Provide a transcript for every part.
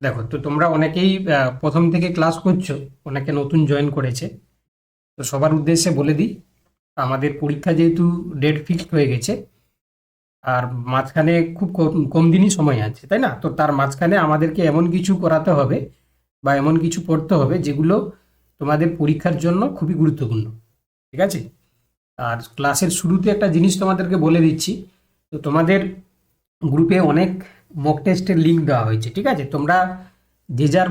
দেখো, তো তোমরা অনেকেই প্রথম থেকে ক্লাস করছো, অনেকে নতুন জয়েন করেছে। তো সবার উদ্দেশ্যে বলে দিই, আমাদের পরীক্ষা যেহেতু ডেট ফিক্সড হয়ে গেছে, আর মাঝখানে খুব কম কম দিনই সময় আছে, তাই না? তো তার মাঝখানে আমাদেরকে এমন কিছু করাতে হবে বা এমন কিছু পড়তে হবে যেগুলো তোমাদের পরীক্ষার জন্য খুবই গুরুত্বপূর্ণ। ঠিক আছে? আর ক্লাসের শুরুতে একটা জিনিস তোমাদেরকে বলে দিচ্ছি। তো তোমাদের গ্রুপে অনেক মক টেস্টের লিঙ্ক দেওয়া হয়েছে, ঠিক আছে? তোমরা যে যার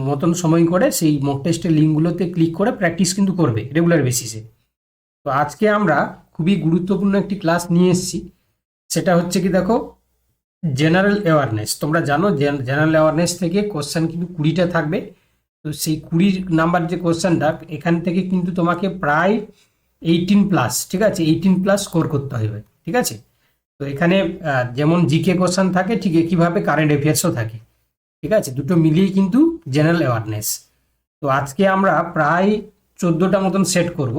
মতন সময় করে সেই মক টেস্টের লিঙ্কগুলোতে ক্লিক করে প্র্যাকটিস কিন্তু করবে রেগুলার বেসিসে। তো আজকে আমরা খুবই গুরুত্বপূর্ণ একটি ক্লাস নিয়ে এসেছি। সেটা হচ্ছে কি, দেখো, জেনারেল অ্যাওয়ারনেস। তোমরা জানো জেনারেল অ্যাওয়ারনেস থেকে কোশ্চেন কিন্তু 20টা থাকবে। তো সেই 20 নাম্বার যে কোশ্চেনটা, এখান থেকে কিন্তু তোমাকে প্রায় 18+, ঠিক আছে, 18+ স্কোর করতে হবে, ঠিক আছে? তো এখানে যেমন জিকে কোশ্চেন থাকে, ঠিক একইভাবে কারেন্ট অ্যাফেয়ার্সও থাকে, ঠিক আছে? দুটো মিলিয়ে কিন্তু জেনারেল অ্যাওয়ারনেস। তো আজকে আমরা প্রায় 14টা মতন সেট করব,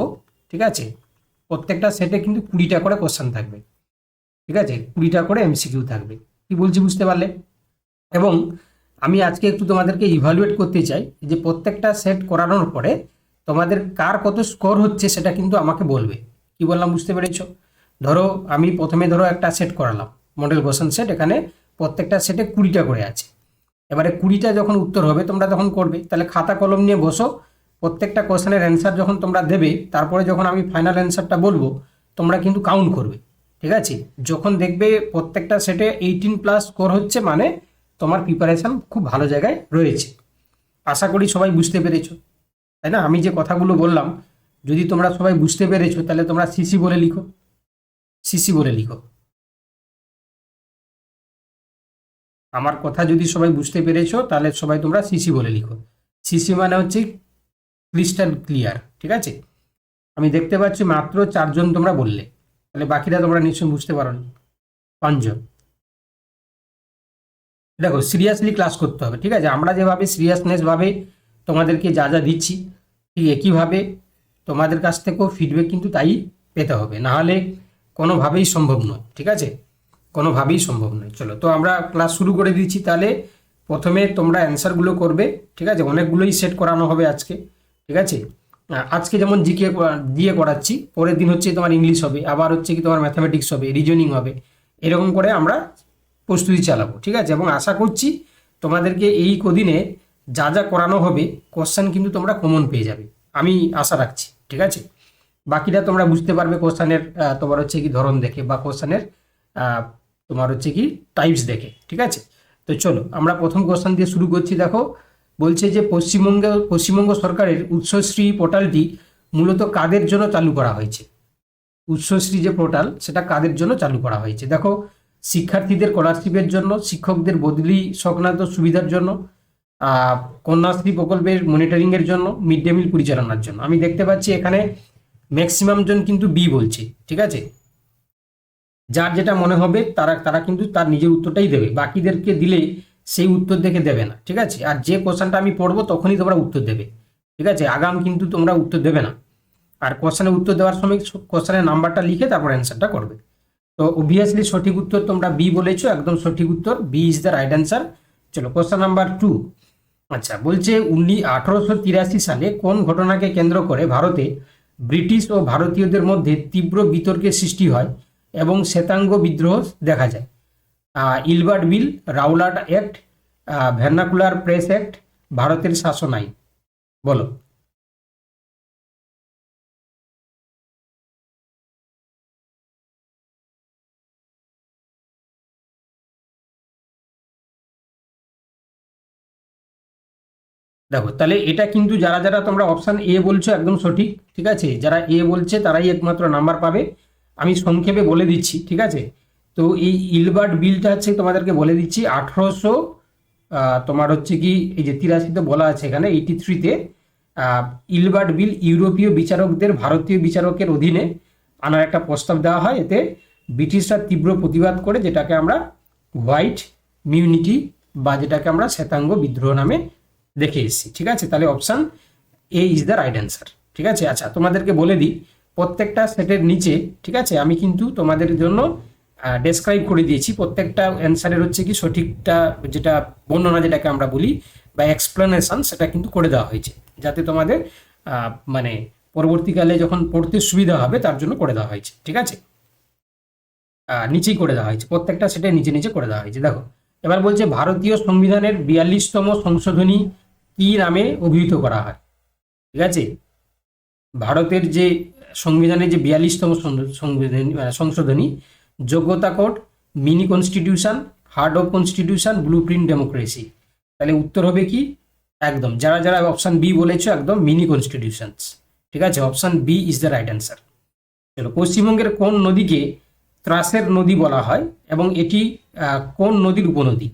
ঠিক আছে? প্রত্যেকটা সেটে কিন্তু 20টা করে কোশ্চেন থাকবে, ঠিক আছে? 20টা করে এমসিকিউ থাকবে। কি বলছি বুঝতে পারলে? এবং আমি আজকে একটু তোমাদেরকে ইভালুয়েট করতে চাই যে প্রত্যেকটা সেট করানোর পরে তোমাদের কার কত স্কোর হচ্ছে সেটা কিন্তু আমাকে বলবে। কি বললাম বুঝতে পেরেছো? ধরো আমি প্রথমে একটা সেট করালাম, মডেল কোশ্চেন সেট। এখানে প্রত্যেকটা সেটে 20টা করে আছে। এবারে 20টা যখন উত্তর হবে তোমরা তখন করবে, তাহলে খাতা কলম নিয়ে বসো। প্রত্যেকটা কোশ্চেনের অ্যান্সার যখন তোমরা দেবে, তারপরে যখন আমি ফাইনাল অ্যান্সারটা বলবো, তোমরা কিন্তু কাউন্ট করবে, ঠিক আছে? যখন দেখবে প্রত্যেকটা সেটে 18+ স্কোর হচ্ছে, মানে তোমার প্রিপারেশন খুব ভালো জায়গায় রয়েছে। আশা করি সবাই বুঝতে পেরেছো, তাই না? আমি যে কথাগুলো বললাম, যদি তোমরা সবাই বুঝতে পেরেছো, তাহলে তোমরা সিসি বলে লিখো, সিসি বলে লিখো। আমার কথা যদি সবাই বুঝতে পেরেছো, তাহলে সবাই তোমরা সিসি বলে লিখো। সিসি মানে হচ্ছে ক্রিস্টাল ক্লিয়ার, ঠিক আছে? আমি দেখতে পাচ্ছি মাত্র 4জন তোমরা বললে, তাহলে বাকিরা তোমরা নিশ্চয়ই বুঝতে পারো। 5জন। দেখো, সিরিয়াসলি ক্লাস করতে হবে, ঠিক আছে? আমরা যেভাবে সিরিয়াসনেস ভাবে তোমাদেরকে যা যা দিচ্ছি, ঠিক একইভাবে তোমাদের কাছ থেকেও ফিডব্যাক কিন্তু তাই পেতে হবে, না হলে কোনোভাবেই সম্ভব নয়, ঠিক আছে? কোনোভাবেই সম্ভব নয়। চলো, তো আমরা ক্লাস শুরু করে দিচ্ছি। তাহলে প্রথমে তোমরা অ্যান্সারগুলো করবে, ঠিক আছে? অনেকগুলোই সেট করানো হবে আজকে, ঠিক আছে? আজকে যেমন জিকে দিয়ে করাচ্ছি, পরের দিন হচ্ছে তোমার ইংলিশ হবে, আবার হচ্ছে কি তোমার ম্যাথামেটিক্স হবে, রিজনিং হবে। এরকম করে আমরা প্রস্তুতি চালাবো, ঠিক আছে? এবং আশা করছি তোমাদেরকে এই কদিনে যা যা করানো হবে, কোশ্চেন কিন্তু তোমরা কমন পেয়ে যাবে, আমি আশা রাখছি, ঠিক আছে? বাকিটা তোমরা বুঝতে পারবে কোশ্চেনের তোমার হচ্ছে কি ধরন দেখে, বা কোশ্চেনের তোমার হচ্ছে কি টাইপস দেখে, ঠিক আছে? তো চলো আমরা প্রথম কোশ্চেন দিয়ে শুরু করছি। দেখো, বলছে যে পশ্চিমবঙ্গ সরকারের উৎসশ্রী পোর্টালটি মূলত কাদের জন্য চালু করা হয়েছে? উৎসশ্রী যে পোর্টাল, সেটা কাদের জন্য চালু করা হয়েছে? দেখো, শিক্ষার্থীদের স্কলারশিপের জন্য, শিক্ষকদের বদলি সংক্রান্ত সুবিধার জন্য, কন্যাশ্রী প্রকল্পের মনিটরিংয়ের জন্য, মিড ডে মিল পরিচালনার জন্য। আমি দেখতে পাচ্ছি এখানে ম্যাক্সিমাম জন কিন্তু বি বলছে, ঠিক আছে? যার যেটা মনে হবে তারা তারা কিন্তু তার নিজের উত্তরটাই দেবে, বাকিদেরকে দিলে সেই উত্তর দেখে দেবে না, ঠিক আছে? আর যে কোশ্চেনটা আমি পড়বো তখনই তোমরা উত্তর দেবে, ঠিক আছে? আগাম কিন্তু তোমরা উত্তর দেবে না। আর কোশ্চেনের উত্তর দেওয়ার সময় কোশ্চেনের নাম্বারটা লিখে তারপর অ্যান্সারটা করবে। তো অবভিয়াসলি সঠিক উত্তর তোমরা বি বলেছো, একদম সঠিক উত্তর, B is the right answer. চলো, কোশ্চেন নাম্বার 2। আচ্ছা, বলছে 1883 সালে কোন ঘটনাকে কেন্দ্র করে ভারতে ব্রিটিশ ও ভারতীয়দের মধ্যে তীব্র বিতর্কের সৃষ্টি হয় এবং শ্বেতাঙ্গ বিদ্রোহ দেখা যায়? Ilbert bill, Rowlatt act, vernacular press act, ভারতের শাসন আইন। বলো। দেখো, তাহলে এটা কিন্তু যারা যারা তোমরা অপশান এ বলছো একদম সঠিক, ঠিক আছে? যারা এ বলছে তারাই একমাত্র নাম্বার পাবে। আমি সংক্ষেপে বলে দিচ্ছি, ঠিক আছে? তো এই ইলবার্ট বিলটা হচ্ছে, তোমাদেরকে বলে দিচ্ছি, 1800 তোমার হচ্ছে কি, এই যে 83-তে বলা আছে, এখানে 83-তে ইলবার্ট বিল ইউরোপীয় বিচারকদের ভারতীয় বিচারকের অধীনে আনার একটা প্রস্তাব দেওয়া হয়। এতে ব্রিটিশরা তীব্র প্রতিবাদ করে, যেটাকে আমরা হোয়াইট মিউনিটি বা যেটাকে আমরা শ্বেতাঙ্গ বিদ্রোহ নামে দেখে এসেছি, ঠিক আছে? তাহলে option A is the right answer, ঠিক আছে? আচ্ছা, তোমাদেরকে বলে দিই প্রত্যেকটা সেটের নিচে, ঠিক আছে, আমি কিন্তু তোমাদের জন্য ডেসক্রাইব করে দিয়েছি। প্রত্যেকটা অ্যান্সারের হচ্ছে কি সঠিকটা যেটা বর্ণনা যেটাকে আমরা বলি বা এক্সপ্লেনেশন, সেটা কিন্তু করে দেওয়া হয়েছে, যাতে তোমাদের মানে পরবর্তীকালে যখন পড়তে সুবিধা হবে তার জন্য করে দেওয়া হয়েছে। ঠিক আছে, নিচেই করে দেওয়া হয়েছে, প্রত্যেকটা সেটা নিচে নিচে করে দেওয়া হয়েছে। দেখো এবার বলছে ভারতীয় সংবিধানের 42তম সংশোধনী কি নামে অভিহিত করা হয়। ঠিক আছে, ভারতের যে সংবিধানের যে 42তম সংশোধনী, যোগ্যতা code, mini constitution, heart of constitution, blue print democracy. তাহলে উত্তর হবে কি, একদম যারা যারা অপশান বি বলেছো একদম মিনি কনস্টিটিউশনস। ঠিক আছে, option B is the right answer. চলো, পশ্চিমবঙ্গের কোন নদীকে ত্রাসের নদী বলা হয় এবং এটি কোন নদীর উপনদী?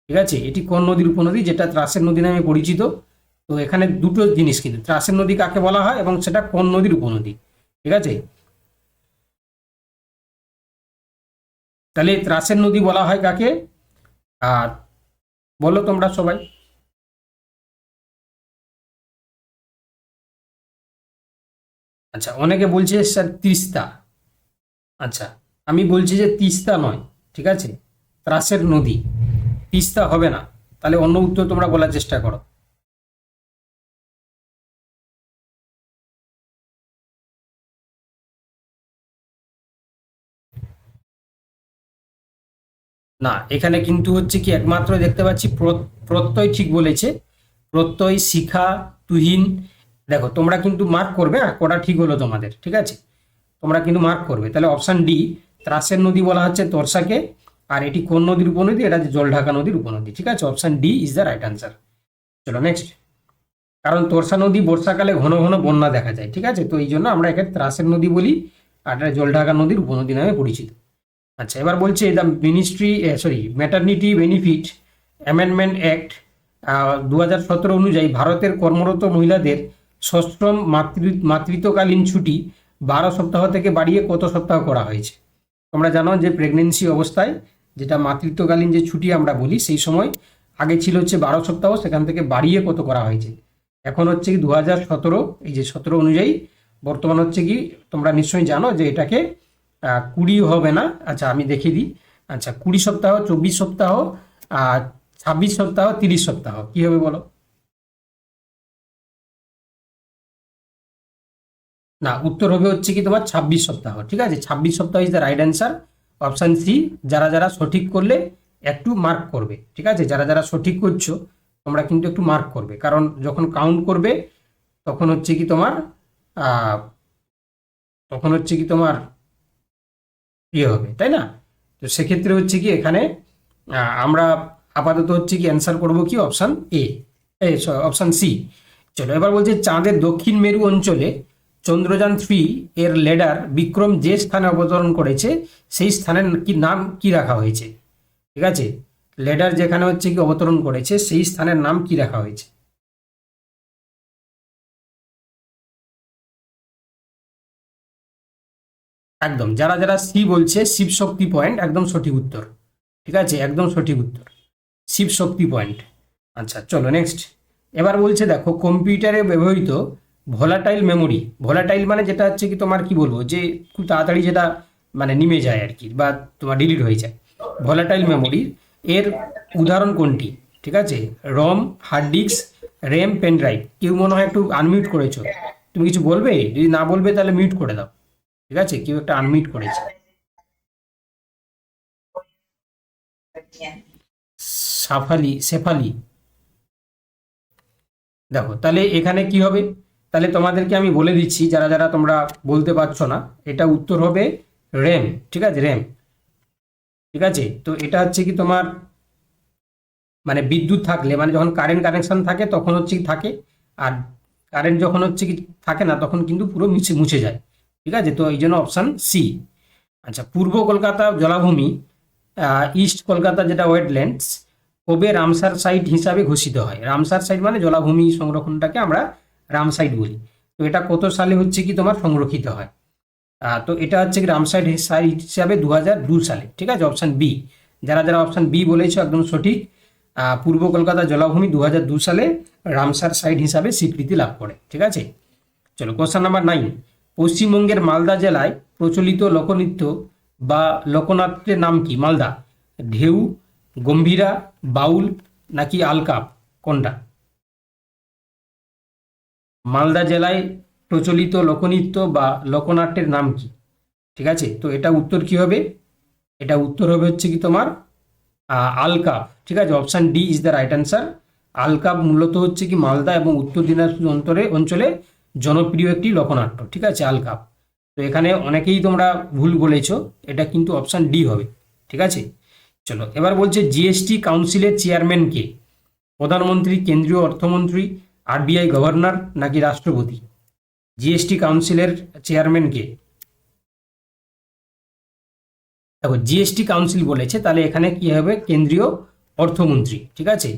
ঠিক আছে, এটি কোন নদীর উপনদী যেটা ত্রাসের নদী নামে পরিচিত? তো এখানে দুটো জিনিস, কিন্তু ত্রাসের নদী কাকে বলা হয় এবং সেটা কোন নদীর উপনদী। ঠিক আছে, তাহলে ত্রাসের নদী বলা হয় কাকে? আর বলো তোমরা সবাই। আচ্ছা, অনেকে বলছে স্যার তিস্তা। আচ্ছা, আমি বলছি যে তিস্তা নয়। ঠিক আছে, ত্রাসের নদী, তিস্তা হবে না। তাহলে অন্য উত্তর তোমরা বলার চেষ্টা করো। না, এখানে কিন্তু হচ্ছে কি একমাত্র দেখতে পাচ্ছি প্রত্যয় ঠিক বলেছে। প্রত্যয়, শিখা, তুহিন। দেখো তোমরা কিন্তু মার্ক করবে, কটা ঠিক হলো তোমাদের। ঠিক আছে, তোমরা কিন্তু মার্ক করবে। তাহলে অপশান ডি, ত্রাসের নদী বলা হচ্ছে তোরসাকে। আর এটি কোন নদীর উপনদী? এটা জলঢাকা নদীর উপনদী। ঠিক আছে, option D is the right answer. চলো নেক্সট। কারণ তোরসা নদী বর্ষাকালে ঘন ঘন বন্যা দেখা যায়। ঠিক আছে, তো এই জন্য আমরা একে ত্রাসের নদী বলি, আর এটা জলঢাকা নদীর উপনদী নামে পরিচিত। আচ্ছা, এবার বলছে the ministry maternity benefit amendment act 2017 অনুযায়ী ভারতের কর্মরত মহিলাদের সশ্রম মাতৃত্বকালীন ছুটি 12 সপ্তাহ থেকে বাড়িয়ে কত সপ্তাহ করা হয়েছে? তোমরা জানো যে প্রেগনেন্সি অবস্থায় যেটা মাতৃত্বকালীন যে ছুটি আমরা বলি, সেই সময় আগে ছিল হচ্ছে 12 সপ্তাহ, সেখান থেকে বাড়িয়ে কত করা হয়েছে? এখন হচ্ছে কি 2017, এই যে 17 অনুযায়ী বর্তমান হচ্ছে কি, তোমরা নিশ্চয়ই জানো যে এটাকে 20 হবে না। আচ্ছা, আমি দেখিয়ে দিই। আচ্ছা, 20 সপ্তাহ, 24 সপ্তাহ, আর 26 সপ্তাহ, 30 সপ্তাহ, কি হবে বলো? না, উত্তর হবে হচ্ছে কি তোমার 26 সপ্তাহ। ঠিক আছে, 26 সপ্তাহ is the right answer, option C. যারা যারা সঠিক করলে একটু মার্ক করবে। ঠিক আছে, যারা যারা সঠিক করছো তোমরা কিন্তু একটু মার্ক করবে, কারণ যখন কাউন্ট করবে তখন হচ্ছে কি তোমার আহ, তখন হচ্ছে কি তোমার ইয়ে হবে, তাই না? তো সেক্ষেত্রে হচ্ছে কি এখানে আমরা আপাতত হচ্ছে কি অ্যান্সার করব কি অপশান এ, অপশান সি। চলো, এবার বলছে চাঁদের দক্ষিণ মেরু অঞ্চলে চন্দ্রযান 3 এর ল্যান্ডার বিক্রম যে স্থানে অবতরণ করেছে সেই স্থানের কি নাম কি রাখা হয়েছে? ঠিক আছে, ল্যান্ডার যেখানে হচ্ছে কি অবতরণ করেছে সেই স্থানের নাম কি রাখা হয়েছে? একদম যারা যারা সি বলছে, শিব শক্তি পয়েন্ট, একদম সঠিক উত্তর। ঠিক আছে, একদম সঠিক উত্তর, শিব শক্তি পয়েন্ট। আচ্ছা চলো নেক্সট। এবার বলছে দেখো কম্পিউটারে ব্যবহৃত ভোলাটাইল মেমোরি, ভোলাটাইল মানে যেটা হচ্ছে কি তোমার কি বলবো, যে খুব তাড়াতাড়ি যেটা মানে নিমে যায় আর কি, বা তোমার ডিলিট হয়ে যায়, ভোলাটাইল মেমোরি, এর উদাহরণ কোনটি? ঠিক আছে, ROM, hard disk, RAM, pen drive. কেউ মনে হয় একটু আনমিউট করেছো, তুমি কিছু বলবে? যদি না বলবে তাহলে মিউট করে দাও। ঠিক আছে, কেউ একটা আনমিউট করেছে। শেফালি। দেখো তাহলে এখানে কি হবে, তাহলে তোমাদেরকে আমি বলে দিচ্ছি, যারা যারা তোমরা বলতে পারছো না, এটা উত্তর হবে র্যাম। ঠিক আছে, র্যাম। ঠিক আছে, তো এটা হচ্ছে কি তোমার মানে বিদ্যুৎ থাকলে, মানে যখন কারেন্ট কানেকশন থাকে তখন হচ্ছে কি থাকে, আর কারেন্ট যখন হচ্ছে কি থাকে না তখন কিন্তু পুরো মুছে মুছে যায়। ঠিক আছে, তো এই জন্য অপশান সি। আচ্ছা, পূর্ব কলকাতা জলাভূমি, ইস্ট কলকাতা যেটা ওয়েটল্যান্ডস, কবে রামসার সাইট হিসাবে ঘোষিত হয়? রামসার সাইট মানে জলাভূমি সংরক্ষণটাকে আমরা রামসাইট বলি। তো এটা কত সালে হচ্ছে কি তোমার সংরক্ষিত হয়? তো এটা হচ্ছে কি রামসার সাইট হিসাবে 2002 সালে। ঠিক আছে, অপশান বি। যারা যারা অপশান বি বলেছো একদম সঠিক। পূর্ব কলকাতা জলাভূমি 2002 সালে রামসার সাইট হিসাবে স্বীকৃতি লাভ করে। ঠিক আছে, চলো কোশ্চেন নাম্বার 9। পশ্চিমবঙ্গের মালদা জেলায় প্রচলিত লোকনৃত্য বা লোকনাট্যের নাম কি? মালদা। ঢেউ, গম্ভীরা, বাউল নাকি আলকাপ, কোনটা? মালদা জেলায় প্রচলিত লোকনৃত্য বা লোকনাট্যের নাম কি? ঠিক আছে, তো এটা উত্তর কি হবে? এটা উত্তর হবে হচ্ছে কি তোমার আলকাপ। ঠিক আছে, option D is the right answer. Alkap মূলত হচ্ছে কি মালদা এবং উত্তর দিনাজপুর অঞ্চলে জনপ্রিয় একটি লোকনাট্য। ঠিক আছে, আলকাপ। তো এখানে অনেকেই তোমরা ভুল বলেছো, এটা কিন্তু অপশান ডি হবে। ঠিক আছে, চলো এবার বলছে জিএসটি কাউন্সিলের চেয়ারম্যান কে? প্রধানমন্ত্রী, কেন্দ্রীয় অর্থমন্ত্রী, আরবিআই গভর্নর নাকি রাষ্ট্রপতি? জিএসটি কাউন্সিলের চেয়ারম্যান কে? দেখো জিএসটি কাউন্সিল বলেছে, তাহলে এখানে কি হবে? কেন্দ্রীয় অর্থমন্ত্রী। ঠিক আছে,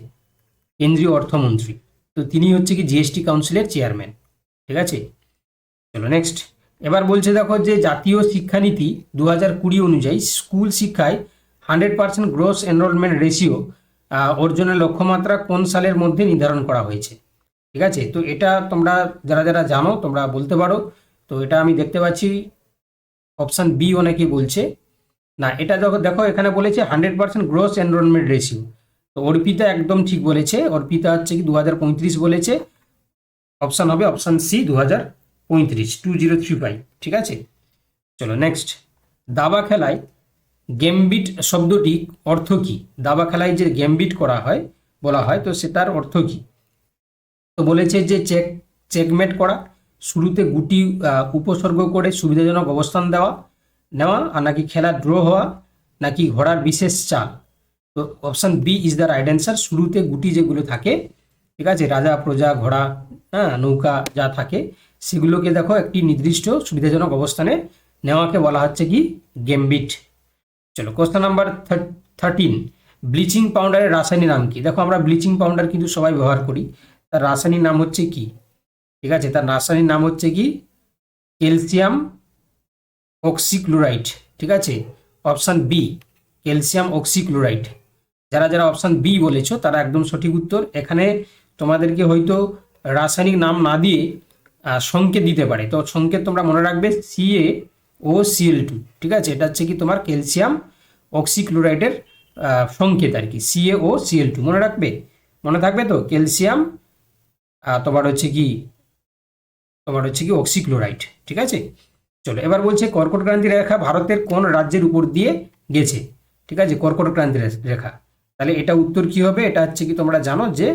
কেন্দ্রীয় অর্থমন্ত্রী। তো তিনি হচ্ছে কি জিএসটি কাউন্সিলের চেয়ারম্যান। ঠিক আছে, চলো নেক্সট। এবার বলছে দেখো যে জাতীয় শিক্ষানীতি 2020 অনুযায়ী স্কুল শিক্ষায় 100% গ্রোস এনরোলমেন্ট রেশিও অর্জনের লক্ষ্যমাত্রা কোন সালের মধ্যে নির্ধারণ করা হয়েছে? ঠিক আছে, তো এটা তোমরা যারা যারা জানো তোমরা বলতে পারো। তো এটা আমি দেখতে পাচ্ছি অপশান বি অনেকে বলছে। না, এটা দেখো দেখো এখানে বলেছে 100% গ্রোস এনরোলমেন্ট রেশিও। তো অর্পিতা একদম ঠিক বলেছে, অর্পিতা হচ্ছে কি 2035 বলেছে। অপশান হবে অপশান সি 2035, 2035। ঠিক আছে, চলো নেক্সট। দাবা খেলায় গেমবিট শব্দটি অর্থ কি? দাবা খেলায় যে গেমবিট করা হয় বলা হয়, তো সেটার অর্থ কি? তো বলেছে যে চেকমেট করা, শুরুতে গুটি উপসর্গ করে সুবিধাজনক অবস্থান নেওয়া, আর নাকি খেলা ড্র হওয়া, নাকি ঘোড়ার বিশেষ চাল। তো option B is the right answer. শুরুতে গুটি যেগুলো থাকে, ঠিক আছে, রাজা প্রজা ঘোড়া, হ্যাঁ, নৌকা যা থাকে, সেগুলোকে দেখো একটি নির্দিষ্ট সুবিধাজনক অবস্থানে নেওয়াকে বলা হচ্ছে কি গেমবিট। চলো কোশ্চেন নাম্বার 13। ব্লিচিং পাউডারের রাসায়নিক নাম কি? দেখো আমরা ব্লিচিং পাউডার কিন্তু সবাই ব্যবহার করি, তার রাসায়নিক নাম হচ্ছে কি? ঠিক আছে, তার রাসায়নিক নাম হচ্ছে কি ক্যালসিয়াম অক্সিক্লোরাইড। ঠিক আছে, অপশান বি ক্যালসিয়াম অক্সিক্লোরাইড। যারা যারা অপশান বি বলেছো তারা একদম সঠিক উত্তর। এখানে তোমাদেরকে হয়তো রাসায়নিক নাম না দিয়ে সংকেত দিতে পারে, তো সংকেত তোমরা মনে রাখবে CaO Cl2। ঠিক আছে, এটা হচ্ছে কি তোমার ক্যালসিয়াম অক্সিক্লোরাইডের সংকেত আর কি, CaO Cl2 মনে রাখবে। মনে থাকবে তো? ক্যালসিয়াম তোমার হচ্ছে কি অক্সিক্লোরাইড। ঠিক আছে, চলো এবার বলছে কর্কট ক্রান্তি রেখা ভারতের কোন রাজ্যের উপর দিয়ে গেছে? ঠিক আছে, কর্কট ক্রান্তি রেখা, তাহলে এটা উত্তর কি হবে? এটা হচ্ছে কি তোমরা জানো যে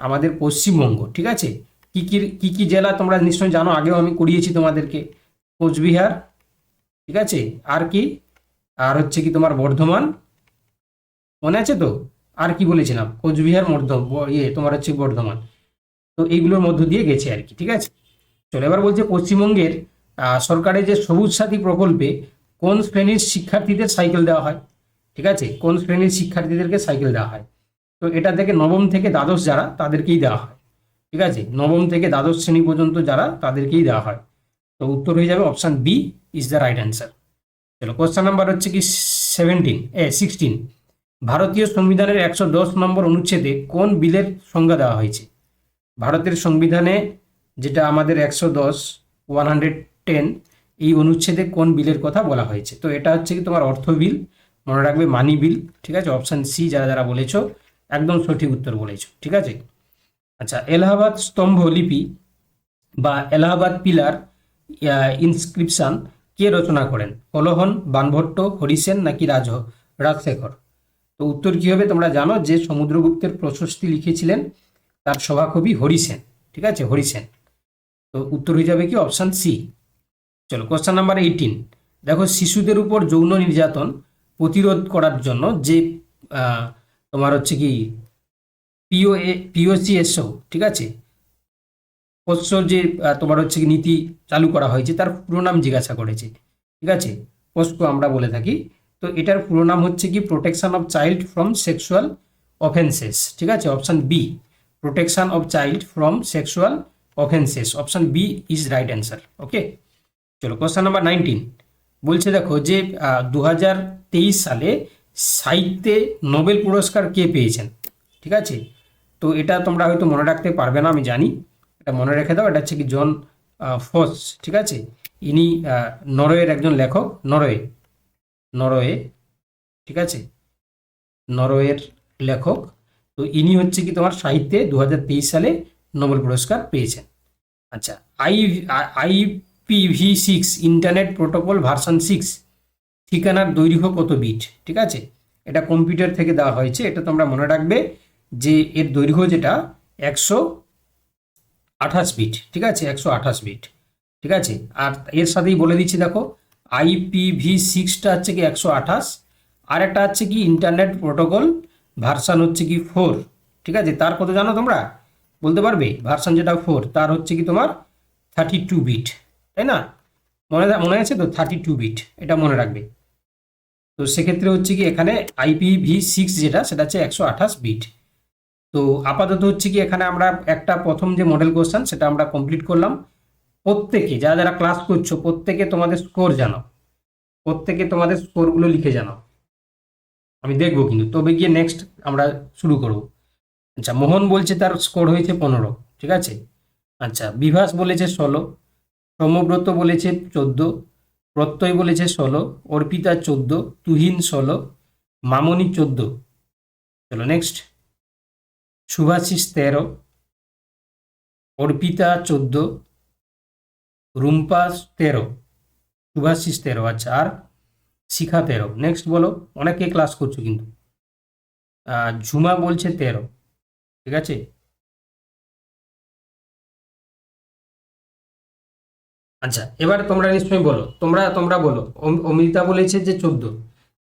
আমাদের পশ্চিমবঙ্গ। ঠিক আছে, কি কি জেলা তোমরা নিশ্চয়ই জানো, আগেও আমি করিয়েছি তোমাদেরকে। কোচবিহার, ঠিক আছে, আর কি? আর হচ্ছে কি তোমার বর্ধমান, মনে আছে তো? আর কি বলেছিলাম? কোচবিহার, তোমার হচ্ছে বর্ধমান। তো এইগুলোর মধ্য দিয়ে গেছে আর কি। ঠিক আছে, চলো এবার বলছে পশ্চিমবঙ্গের সরকারের যে সবুজ সাথী প্রকল্পে কোন শ্রেণীর শিক্ষার্থীদের সাইকেল দেওয়া হয়? ঠিক আছে, কোন শ্রেণীর শিক্ষার্থীদেরকে সাইকেল দেওয়া হয়? তো এটা থেকে নবম থেকে দ্বাদশ যারা তাদেরকেই দেওয়া হয়। ঠিক আছে, নবম থেকে দ্বাদশ শ্রেণী পর্যন্ত যারা তাদেরকেই দেওয়া হয়। তো উত্তর হয়ে যাবে option B is the right answer. চলো কোশ্চেন নাম্বার হচ্ছে কি 16। ভারতীয় সংবিধানের 110 নম্বর অনুচ্ছেদে কোন বিলের সংজ্ঞা দেওয়া হয়েছে? ভারতের সংবিধানে যেটা আমাদের 110 এই অনুচ্ছেদে কোন বিলের কথা বলা হয়েছে? তো এটা হচ্ছে কি তোমার অর্থ বিল, মনে রাখবে মানি বিল। ঠিক আছে, অপশান সি যারা যারা বলেছো একদম সঠিক উত্তর বলেছো। ঠিক আছে, আচ্ছা, এলাহাবাদ স্তম্ভ লিপি বা এলাহাবাদ পিলার ইনস্ক্রিপশন কে রচনা করেন? কলহন, বানভট্ট, হরিসেন নাকি রাজশেখর? তো উত্তর কি হবে? তোমরা জানো যে সমুদ্রগুপ্তের প্রশস্তি লিখেছিলেন তার সভাকবি হরিসেন। ঠিক আছে, হরিসেন। তো উত্তর হয়ে যাবে কি অপশান সি। চলো কোশ্চেন নাম্বার 18। দেখো শিশুদের উপর যৌন নির্যাতন প্রতিরোধ করার জন্য যে তোমার হচ্ছে কি POCSO, ঠিক আছে, পোষ্য যে তোমার হচ্ছে কি নীতি চালু করা হয়েছে তার পুরো নাম জিজ্ঞাসা করেছে। ঠিক আছে, পোস্কো আমরা বলে থাকি। তো এটার পুরো নাম হচ্ছে কি protection of child from sexual offences. ঠিক আছে, option B protection of child from sexual offences, option B is right answer. Okay, চলো কোশ্চেন নাম্বার 19। বলছে দেখো যে 2023 সালে সাহিত্যে নোবেল পুরস্কার কে পেয়েছেন? ঠিক আছে, তো এটা তোমরা হয়তো মনে রাখতে পারবে না, আমি জানি। এটা মনে রেখে দাও, এটা হচ্ছে কি জন ফস। ঠিক আছে, ইনি নরওয়ের একজন লেখক, নরওয়ে। নরওয়ে, ঠিক আছে, নরওয়ের লেখক। তো ইনি হচ্ছে কি তোমার সাহিত্যে 2023 সালে নোবেল পুরস্কার পেয়েছেন। আচ্ছা, I IPv6 internet protocol version 6 ঠিকানার দৈর্ঘ্য কত বিট? ঠিক আছে, এটা কম্পিউটার থেকে দেওয়া হয়েছে, এটা তোমরা মনে রাখবে যে এর দৈর্ঘ্য যেটা 128 বিট, ঠিক আছে, 128 বিট, ঠিক আছে। আর এর সাথেই বলে দিচ্ছি দেখো, IPv6টা হচ্ছে কি 128, আর একটা হচ্ছে কি ইন্টারনেট প্রোটোকল ভার্সান হচ্ছে কি 4, ঠিক আছে। তার কত জানো তোমরা, বলতে পারবে? ভার্সান যেটা 4 তার হচ্ছে কি তোমার 32 বিট, তাই না? মনে আছে তো, 32 বিট, এটা মনে রাখবে। তো সেক্ষেত্রে হচ্ছে কি এখানে IPv6 যেটা সেটা হচ্ছে 128 বিট। তো আপাতত হচ্ছে কি এখানে আমরা একটা প্রথম যে মডেল কোশ্চেন সেটা আমরা কমপ্লিট করলাম। প্রত্যেকে যারা যারা ক্লাস করছো প্রত্যেকে তোমাদের স্কোর জানাও, প্রত্যেকে তোমাদের স্কোরগুলো লিখে জানাও, আমি দেখবো কিন্তু। তবে গিয়ে নেক্সট আমরা শুরু করব। আচ্ছা, মোহন বলছে তার স্কোর হয়েছে 15, ঠিক আছে। আচ্ছা, বিভাস বলেছে 16, সৌম্যব্রত বলেছে 14, প্রত্যয় বলেছে 16, অর্পিতা 14, তুহিন 16, মামনি 14। চলো নেক্সট। শুভাশিস 13, অর্পিতা 14, রুম্পা 13, শুভাশিস 13। আচ্ছা, আর শিখা 13। নেক্সট বলো, অনেকে ক্লাস করছো কিন্তু। ঝুমা বলছে 13, ঠিক আছে। আচ্ছা, এবার তোমরা নিশ্চয়ই বলো, তোমরা বলো। অমৃতা বলেছে যে 14।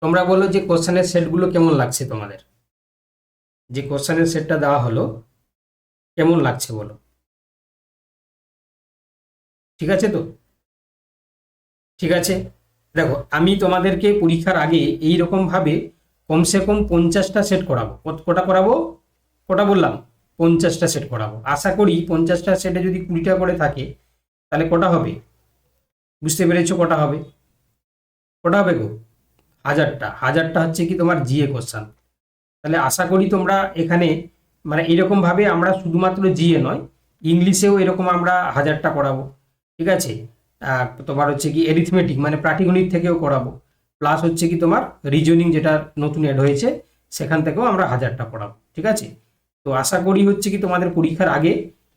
তোমরা বলো যে কোশ্চেনের সেটগুলো কেমন লাগছে তোমাদের, যে কোশ্চেনের সেটটা দেওয়া হলো কেমন লাগছে বলো, ঠিক আছে তো? ঠিক আছে, দেখো আমি তোমাদেরকে পরীক্ষার আগে এই রকম ভাবে কমসে কম 50টা সেট করাবো। কটা করাবো? কটা বললাম? 50টা সেট করাবো। আশা করি 50টা সেটে যদি 20টা করে থাকে তাহলে কটা হবে? বুঝতে পেরেছো কটা হবে? কটা হবে গো? 1000টা। 1000টা হচ্ছে কি তোমার জিএ কোশ্চেন। তাহলে আশা করি তোমরা এখানে মানে এরকম ভাবে আমরা শুধুমাত্র জিএ নয়, ইংলিশেও এরকম আমরা 1000টা করাবো, ঠিক আছে। তোমার হচ্ছে কি এরিথমেটিক মানে পাটিগণিত থেকেও করাবো, প্লাস হচ্ছে কি তোমার রিজনিং যেটা নতুন অ্যাড হয়েছে সেখান থেকেও আমরা 1000টা পড়াবো, ঠিক আছে। তো আশা করি হচ্ছে কি তোমাদের পরীক্ষার আগে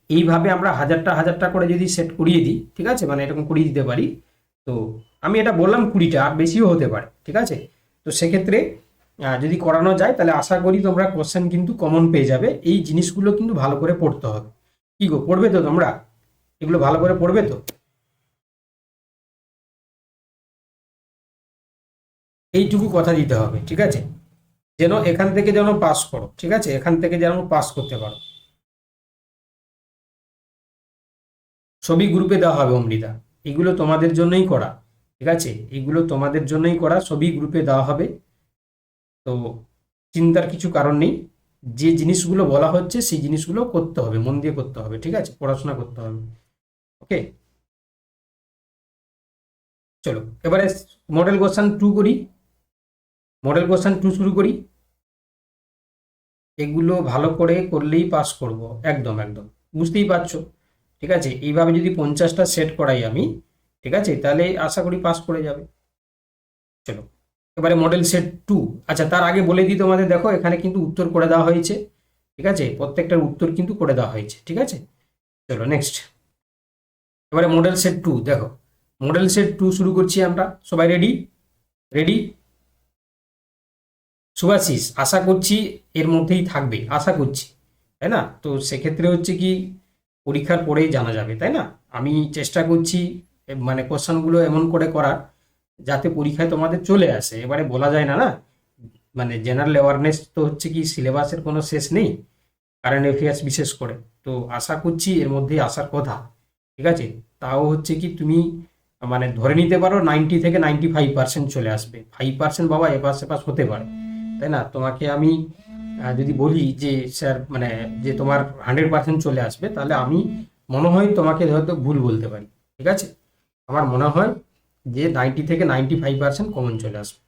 এইভাবে আমরা 1000টা করে যদি সেট করিয়ে দিই, ঠিক আছে, মানে এরকম করিয়ে দিতে পারি। তো আমি এটা বললাম 20টা, আর বেশিও হতে পারে, ঠিক আছে। তো সেক্ষেত্রে যদি করানো যায় তাহলে আশা করি তোমরা কোশ্চেন কিন্তু কমন পেয়ে যাবে। এই জিনিসগুলো কিন্তু ভালো করে পড়তে হবে। কি গো, পড়বে তো তোমরা? এগুলো ভালো করে পড়বে তো? এইটুকু কথা দিতে হবে, ঠিক আছে, যেন এখান থেকে যেন পাস করো, ঠিক আছে, এখান থেকে যেন পাস করতে পারো। সবই গ্রুপে দেওয়া হবে অমৃতা, এগুলো তোমাদের জন্যই করা, ঠিক আছে, এগুলো তোমাদের জন্যই করা, সবই গ্রুপে দেওয়া হবে। তো চিন্তার কিছু কারণ নেই, যে জিনিসগুলো বলা হচ্ছে সেই জিনিসগুলো করতে হবে, মন দিয়ে করতে হবে, ঠিক আছে, পড়াশোনা করতে হবে। ওকে, চলো এবারে মডেল কোশ্চেন 2 করি। মডেল কোশ্চেন 2 শুরু করি। এগুলো ভালো করে করলেই পাস করব, একদম একদম, বুঝতেই পারছো, ঠিক আছে। এইভাবে যদি 50টা সেট করাই আমি, ঠিক আছে, তাহলে আশা করি পাস করে যাবে। চলো এবারে মডেল সেট 2। আচ্ছা, তার আগে বলে দিই তোমাদের, দেখো এখানে কিন্তু উত্তর করে দেওয়া হয়েছে, ঠিক আছে, প্রত্যেকটার উত্তর কিন্তু করে দেওয়া হয়েছে, ঠিক আছে। চলো নেক্সট। এবারে মডেল সেট 2 দেখো, মডেল সেট 2 শুরু করছি আমরা। সবাই রেডি? রেডি? শুভাশিস আশা করছি এর মধ্যেই থাকবে, আশা করছি, তাই না? তো সেক্ষেত্রে হচ্ছে কি পরীক্ষার পরেই জানা যাবে, তাই না? আমি চেষ্টা করছি মানে কোশ্চেনগুলো এমন করে করার যাতে পরীক্ষায় তোমাদের চলে আসে। এবারে বলা যায় না, না, মানে জেনারেল অ্যাওয়ারনেস তো হচ্ছে কি সিলেবাসের কোনো শেষ নেই, কারেন্ট অ্যাফেয়ার্স বিশেষ করে। তো আশা করছি এর মধ্যেই আসার কথা, ঠিক আছে। তাও হচ্ছে কি তুমি মানে ধরে নিতে পারো 90 থেকে 95% চলে আসবে। 5% বাবা এপাশ সেপাশ হতে পারে, তাই না? তোমাকে আমি যদি বলি যে স্যার মানে যে তোমার 100% চলে আসবে, তাহলে আমি মনে হয় তোমাকে হয়তো ভুল বলতে পারি, ঠিক আছে। আমার মনে হয় যে 90 থেকে 95% কমন চলে আসবে।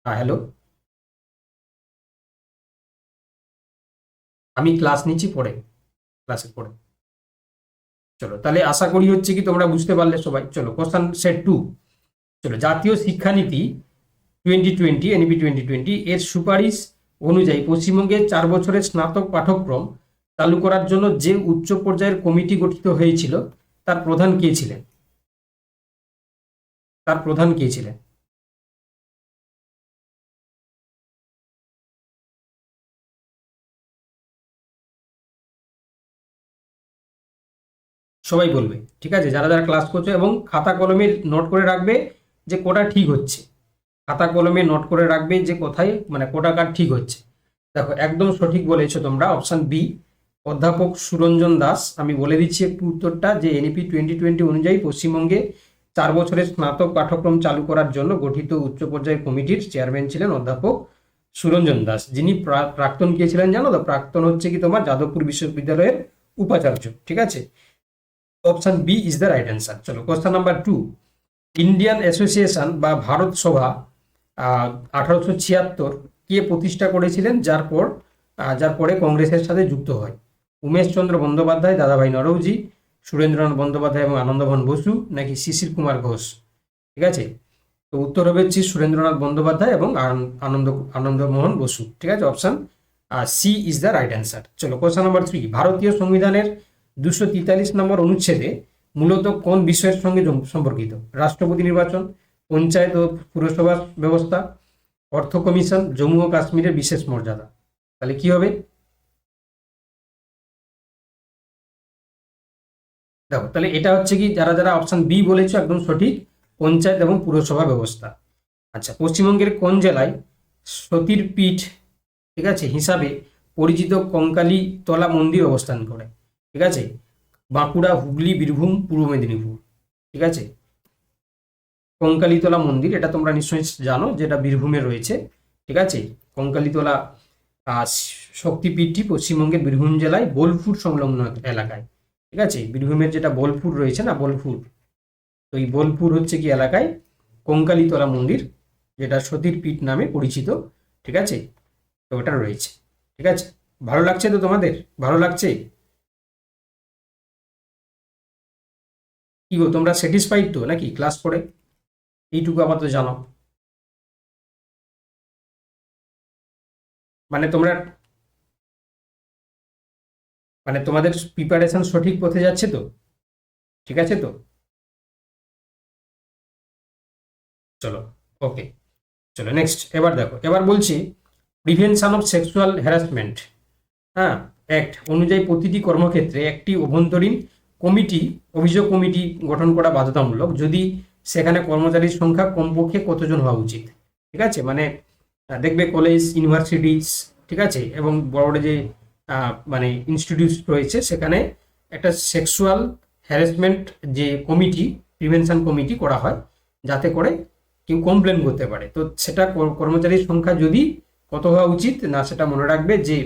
হ্যাঁ, হ্যালো, আমি ক্লাস নিচ্ছি পরে, ক্লাসের পরে। চলো তাহলে আশা করি হচ্ছে কি তোমরা বুঝতে পারলে সবাই। চলো কোশ্চেন সেট 2। চলো, জাতীয় শিক্ষানীতি 2020 এনইপি 2020 এর সুপারিশ অনুযায়ী পশ্চিমবঙ্গে 4 বছরের স্নাতক পাঠ্যক্রম চালু করার জন্য যে উচ্চ পর্যায়ের কমিটি গঠিত হয়েছিল তার প্রধান কে ছিলেন? তার প্রধান কে ছিলেন? সবাই বলবে, ঠিক আছে, যারা যারা ক্লাস করছো, এবং খাতা কলমে নোট করে রাখবে যে কোটা ঠিক হচ্ছে। খাতা কলমে নোট করে রাখবে যে কোথায় মানে কোটা কার ঠিক হচ্ছে। দেখো, একদম সঠিক বলেছো তোমরা, অপশন বি, অধ্যাপক সুরঞ্জন দাস। আমি বলে দিচ্ছি একটু উত্তরটা, যে এনইপি 2020 অনুযায়ী পশ্চিমবঙ্গে 4 বছরের স্নাতক পাঠ্যক্রম চালু করার জন্য গঠিত উচ্চ পর্যায়ের কমিটির চেয়ারম্যান ছিলেন অধ্যাপক সুরঞ্জন দাস, যিনি প্রাক্তন কে ছিলেন জানো তো? প্রাক্তন হচ্ছে কি তোমার যাদবপুর বিশ্ববিদ্যালয়ের উপাচার্য, ঠিক আছে। Option B is the right answer. চলো, কোশ্চেন নাম্বার 2। ইন্ডিয়ান অ্যাসোসিয়েশন বা ভারত সভা 1876 কে প্রতিষ্ঠা করেছিলেন, যার পরে কংগ্রেসের সাথে যুক্ত হয়? উমেশচন্দ্র বন্দ্যোপাধ্যায়, দাদাভাই নরৌজি, সুরেন্দ্রনাথ বন্দ্যোপাধ্যায় এবং আনন্দমোহন বসু, নাকি শিশির কুমার ঘোষ? ঠিক আছে, তো উত্তর হবে হচ্ছে সুরেন্দ্রনাথ বন্দ্যোপাধ্যায় এবং আনন্দমোহন বসু, ঠিক আছে। Option C is the right answer. চলো, কোশ্চেন নাম্বার 3। ভারতীয় সংবিধানের 243 নম্বর অনুচ্ছেদে মূলত কোন বিষয়ের সঙ্গে সম্পর্কিত? রাষ্ট্রপতি নির্বাচন, পঞ্চায়েত ও পুরসভা ব্যবস্থা, অর্থ কমিশন, জম্মু ও কাশ্মীরের বিশেষ মর্যাদা। তাহলে কি হবে? দেখো, তাহলে এটা হচ্ছে কি, যারা যারা অপশন বি বলেছো একদম সঠিক, পঞ্চায়েত এবং পুরসভা ব্যবস্থা। আচ্ছা, পশ্চিমবঙ্গের কোন জেলায় সতীর পীঠ, ঠিক আছে, হিসাবে পরিচিত কঙ্কালী তলা মন্দির অবস্থান করে? ঠিক আছে, বাঁকুড়া, হুগলি, বীরভূম, পূর্ব মেদিনীপুর। ঠিক আছে, কঙ্কালীতলা মন্দির, এটা তোমরা নিশ্চয়ই জানো, যেটা বীরভূমে রয়েছে। ঠিক আছে, কঙ্কালীতলা শক্তিপীঠটি পশ্চিমবঙ্গের বীরভূম জেলায় বোলপুর সংলগ্ন এলাকায়। ঠিক আছে, বীরভূমের যেটা বোলপুর রয়েছে না, বোলপুর, তো এই বোলপুর হচ্ছে কি এলাকায় কঙ্কালীতলা মন্দির, যেটা সতীর পীঠ নামে পরিচিত। ঠিক আছে, তো ওটা রয়েছে। ঠিক আছে, ভালো লাগছে তো তোমাদের? ভালো লাগছে? কি গো, তোমরা স্যাটিসফাইড তো নাকি ক্লাস করে? এইটুকু আপাতত জানো, মানে তোমরা, মানে তোমাদের প্রিপারেশন সঠিক পথে যাচ্ছে তো? ঠিক আছে তো? চলো, ওকে, চলো নেক্সট। এবার দেখো, এবার বলছি প্রিভেনশন অফ সেক্সুয়াল হ্যারাসমেন্ট, হ্যাঁ, অ্যাক্ট অনুযায়ী প্রতিটি কর্মক্ষেত্রে একটি অভ্যন্তরীণ কমিটি, অভিযোগ কমিটি গঠন করা বাধ্যতামূলক, যদি সেখানে কর্মচারীর সংখ্যা কমপক্ষে কতজন হওয়া উচিত? ঠিক আছে, মানে দেখবে কলেজ, ইউনিভার্সিটিস, ঠিক আছে, এবং বড় বড় যে মানে ইনস্টিটিউট রয়েছে, সেখানে একটা সেক্সুয়াল হ্যারাসমেন্ট যে কমিটি, প্রিভেনশন কমিটি করা হয়, যাতে করে কেউ কমপ্লেন করতে পারে। তো সেটা কর্মচারীর সংখ্যা যদি কত হওয়া উচিত না, সেটা মনে রাখবে যে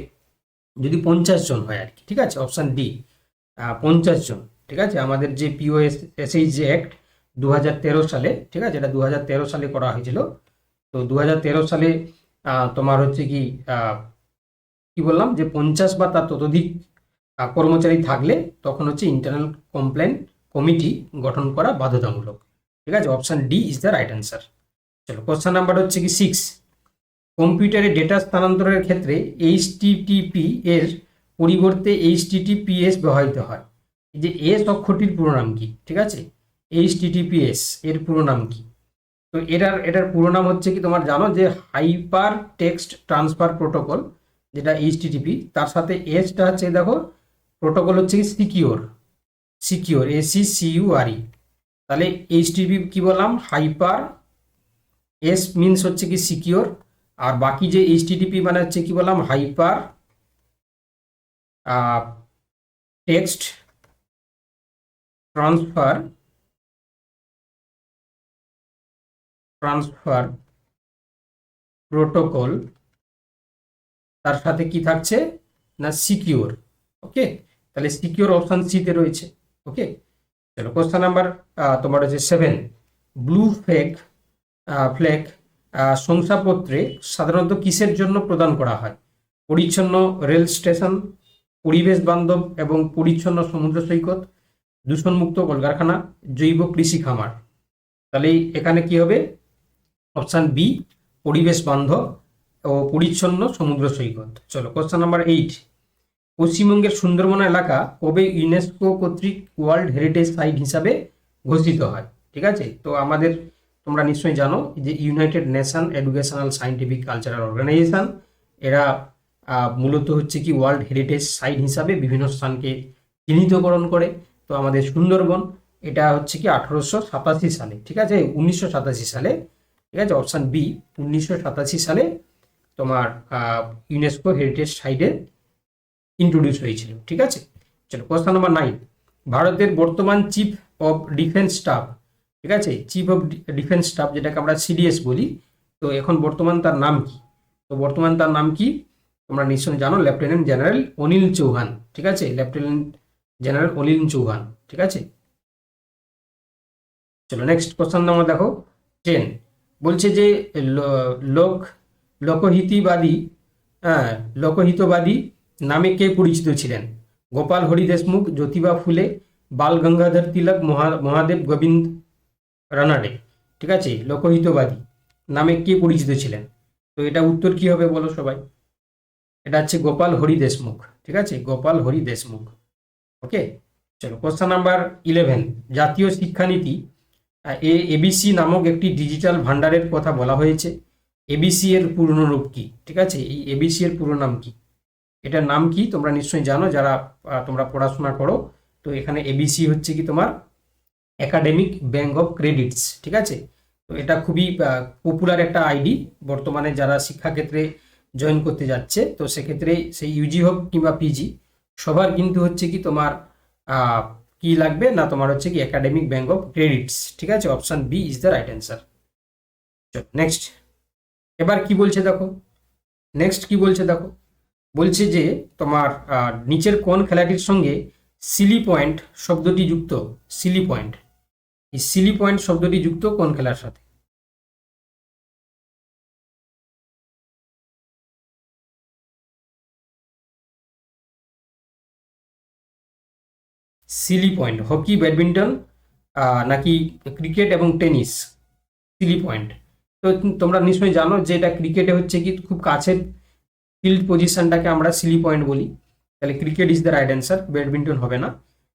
যদি 50 জন হয় আর কি। ঠিক আছে, অপশান ডি, 50 জন। ঠিক আছে, আমাদের যে পিওএসএইচ যে অ্যাক্ট 2013 সালে, ঠিক আছে, এটা 2013 সালে করা হয়েছিল। তো 2013 সালে তোমার হচ্ছে কি কি বললাম, যে 50 বা তার ততোধিক কর্মচারী থাকলে তখন হচ্ছে ইন্টারনাল কমপ্লেন কমিটি গঠন করা বাধ্যতামূলক। ঠিক আছে, option D is the right answer. চলো, কোশ্চেন নাম্বার হচ্ছে কি 6। কম্পিউটারে ডেটা স্থানান্তরের ক্ষেত্রে এইচটিটিপি এর পরিবর্তে এইচটিটিপিএস ব্যবহৃত হয়। এই যে এস অক্ষরটির পুরো নাম কি? ঠিক আছে, এইচটিটিপিএস এর পুরো নাম কি? তো এটার পুরো নাম হচ্ছে কি, তোমার জানো যে হাইপার টেক্সট ট্রান্সফার প্রোটোকল, যেটা এইচটিটিপি, তার সাথে এসটা হচ্ছে দেখো, প্রোটোকল হচ্ছে কি সিকিউর, SECURE। তাহলে এইচটিটিপি কি বললাম, হাইপার, এস মিনস হচ্ছে কি সিকিউর, আর বাকি যে এইচটিটিপি মানে হচ্ছে কি বললাম, হাইপার টেক্সট ট্রান্সফার প্রোটোকল, তার সাথে কি থাকছে না, সিকিউর। ওকে, তাহলে সিকিউর অপশন সিতে রয়েছে। ওকে, চলো, কোশ্চেন নাম্বার তোমার হচ্ছে 7। ব্লু ফ্ল্যাগ শংসাপত্রে সাধারণত কিসের জন্য প্রদান করা হয়? পরিচ্ছন্ন রেল স্টেশন, পরিবেশ বান্ধব এবং পরিচ্ছন্ন সমুদ্র সৈকত, দূষণমুক্ত কলকারখানা, জৈব কৃষি খামার। তাহলে এখানে কি হবে? অপশান বি, পরিবেশ বান্ধব ও পরিচ্ছন্ন সমুদ্র সৈকত। চলো কোশ্চেন নাম্বার 8, পশ্চিমবঙ্গের সুন্দরবন এলাকা কবে ইউনেস্কো কর্তৃক ওয়ার্ল্ড হেরিটেজ সাইট হিসাবে ঘোষিত হয়? ঠিক আছে, তো আমাদের তোমরা নিশ্চয়ই জানো যে United Nation Educational Scientific Cultural Organization, এরা মূলত হচ্ছে কি ওয়ার্ল্ড হেরিটেজ সাইট হিসাবে বিভিন্ন স্থানকে চিহ্নিতকরণ করে। তো আমাদের সুন্দরবন এটা হচ্ছে কি 1887 সালে, ঠিক আছে, 1987 সালে, ঠিক আছে, অপশান বি, 1987 সালে তোমার ইউনেস্কো হেরিটেজ সাইটে ইন্ট্রোডিউস হয়েছিল। ঠিক আছে, চলো কোশ্চেন নাম্বার 9, ভারতের বর্তমান চিফ অফ ডিফেন্স স্টাফ, ঠিক আছে, চিফ অফ ডিফেন্স স্টাফ যেটাকে আমরা সিডিএস বলি, তো এখন বর্তমান তার নাম কি? তো বর্তমান তার নাম কি তোমরা নিশ্চয়ই জানো, লেফটেন্যান্ট জেনারেল অনিল চৌহান। ঠিক আছে, লেফটেন্যান্ট জেনারেল অনিল চৌহান। ঠিক আছে, চলো নেক্সট কোশ্চেন নাম্বার দেখো 10, বলছে যে লোক লোকহিতবাদী, হ্যাঁ, লোকহিতবাদী নামে কে পরিচিত ছিলেন? গোপাল হরি দেশমুখ, জ্যোতিবা ফুলে, বাল গঙ্গাধর তিলক, মহাদেব গোবিন্দ রানাডে। ঠিক আছে, লোকহিতবাদী নামে কে পরিচিত ছিলেন? তো এটা উত্তর কি হবে বলো সবাই? এটা হচ্ছে গোপাল হরি দেশমুখ। ঠিক আছে, গোপাল হরি দেশমুখ। ওকে, চলো কোশ্চেন নাম্বার 11, জাতীয় শিক্ষানীতি এবিসি নামক একটি ডিজিটাল ভান্ডারের কথা বলা হয়েছে। এবিসি এর পূর্ণ রূপ কি? ঠিক আছে, এই এবিসি এর পুরো নাম কি? এটার নাম কি তোমরা নিশ্চয়ই জানো যারা তোমরা পড়াশোনা করো। তো এখানে এবিসি হচ্ছে কি তোমার একাডেমিক ব্যাংক অফ ক্রেডিটস। ঠিক আছে, তো এটা খুবই পপুলার একটা আইডি বর্তমানে যারা শিক্ষাক্ষেত্রে জয়েন করতে যাচ্ছে, তো সেক্ষেত্রে সেই ইউজি হোক কিংবা পিজি, সবার কিন্তু হচ্ছে কি তোমার কি লাগবে না, তোমার হচ্ছে কি একাডেমিক ব্যাংক অফ ক্রেডিটস। ঠিক আছে, option B is the right answer. Next, এবার কি বলছে দেখো, নেক্সট কি বলছে দেখো, বলছে যে তোমার নিচের কোন খেলাটির সঙ্গে সিলি পয়েন্ট শব্দটি যুক্ত? সিলি পয়েন্ট, এই সিলি পয়েন্ট শব্দটি যুক্ত কোন খেলার সাথে? সিলি পয়েন্ট, হকি, ব্যাডমিন্টন, নাকি ক্রিকেট এবং টেনিস? সিলি পয়েন্ট, তো তোমরা নিশ্চয়ই জানো যে এটা ক্রিকেটে হচ্ছে কি খুব কাছের ফিল্ড পজিশনটাকে আমরা সিলি পয়েন্ট বলি। তাহলে cricket is the right answer, badminton হবে না।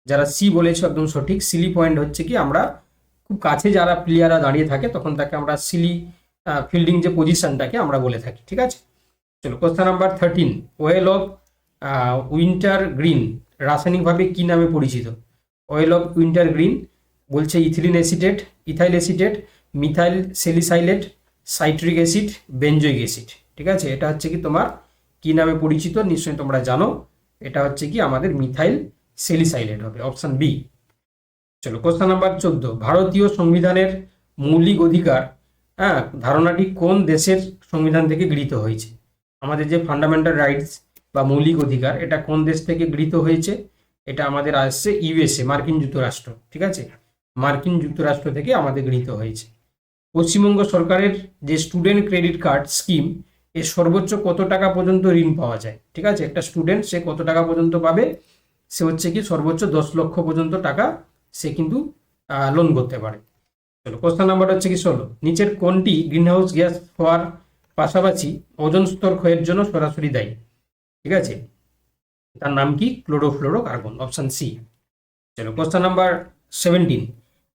যারা সি বলেছো একদম সঠিক, সিলি পয়েন্ট হচ্ছে কি আমরা খুব কাছে যারা প্লেয়াররা দাঁড়িয়ে থাকে তখন তাকে আমরা সিলি ফিল্ডিং যে পজিশনটাকে আমরা বলে থাকি। ঠিক আছে, চলো question number 13, well of winter green রাসায়নিকভাবে কি নামে পরিচিত? অয়েল অফ উইন্টার গ্রিন বলছে ethylene acetate, ethyl acetate, methyl salicylate, citric acid, benzoic acid. ঠিক আছে, এটা হচ্ছে কি তোমার কি নামে পরিচিত নিশ্চয়ই তোমরা জানো, এটা হচ্ছে কি আমাদের মিথাইল স্যালিসাইলেট হবে, অপশন বি। চলো কোশ্চেন নাম্বার 14, ভারতীয় সংবিধানের মৌলিক অধিকার, হ্যাঁ, ধারণাটি কোন দেশের সংবিধান থেকে গৃহীত হয়েছে? আমাদের যে ফান্ডামেন্টাল রাইটস বা মৌলিক অধিকার, এটা কোন দেশ থেকে গৃহীত হয়েছে? এটা আমাদের আসছে ইউএসএ, মার্কিন যুক্তরাষ্ট্র। ঠিক আছে, মার্কিন যুক্তরাষ্ট্র থেকে আমাদের গৃহীত হয়েছে। পশ্চিমবঙ্গ সরকারের যে স্টুডেন্ট ক্রেডিট কার্ড স্কিম, এর সর্বোচ্চ কত টাকা পর্যন্ত ঋণ পাওয়া যায়? ঠিক আছে, একটা স্টুডেন্ট সে কত টাকা পর্যন্ত পাবে? সে হচ্ছে কি সর্বোচ্চ 10 লক্ষ পর্যন্ত টাকা সে কিন্তু লোন করতে পারে। চলো কোশ্চেন নাম্বার হচ্ছে কি 16, নিচের কোনটি গ্রিনহাউস গ্যাস হওয়ার পাশাপাশি ওজোন স্তর ক্ষয়ের জন্য সরাসরি দায়ী? ঠিক আছে, তার নাম কি? Chlorofluorocarbon, option C. চলো কোশ্চেন নাম্বার 17,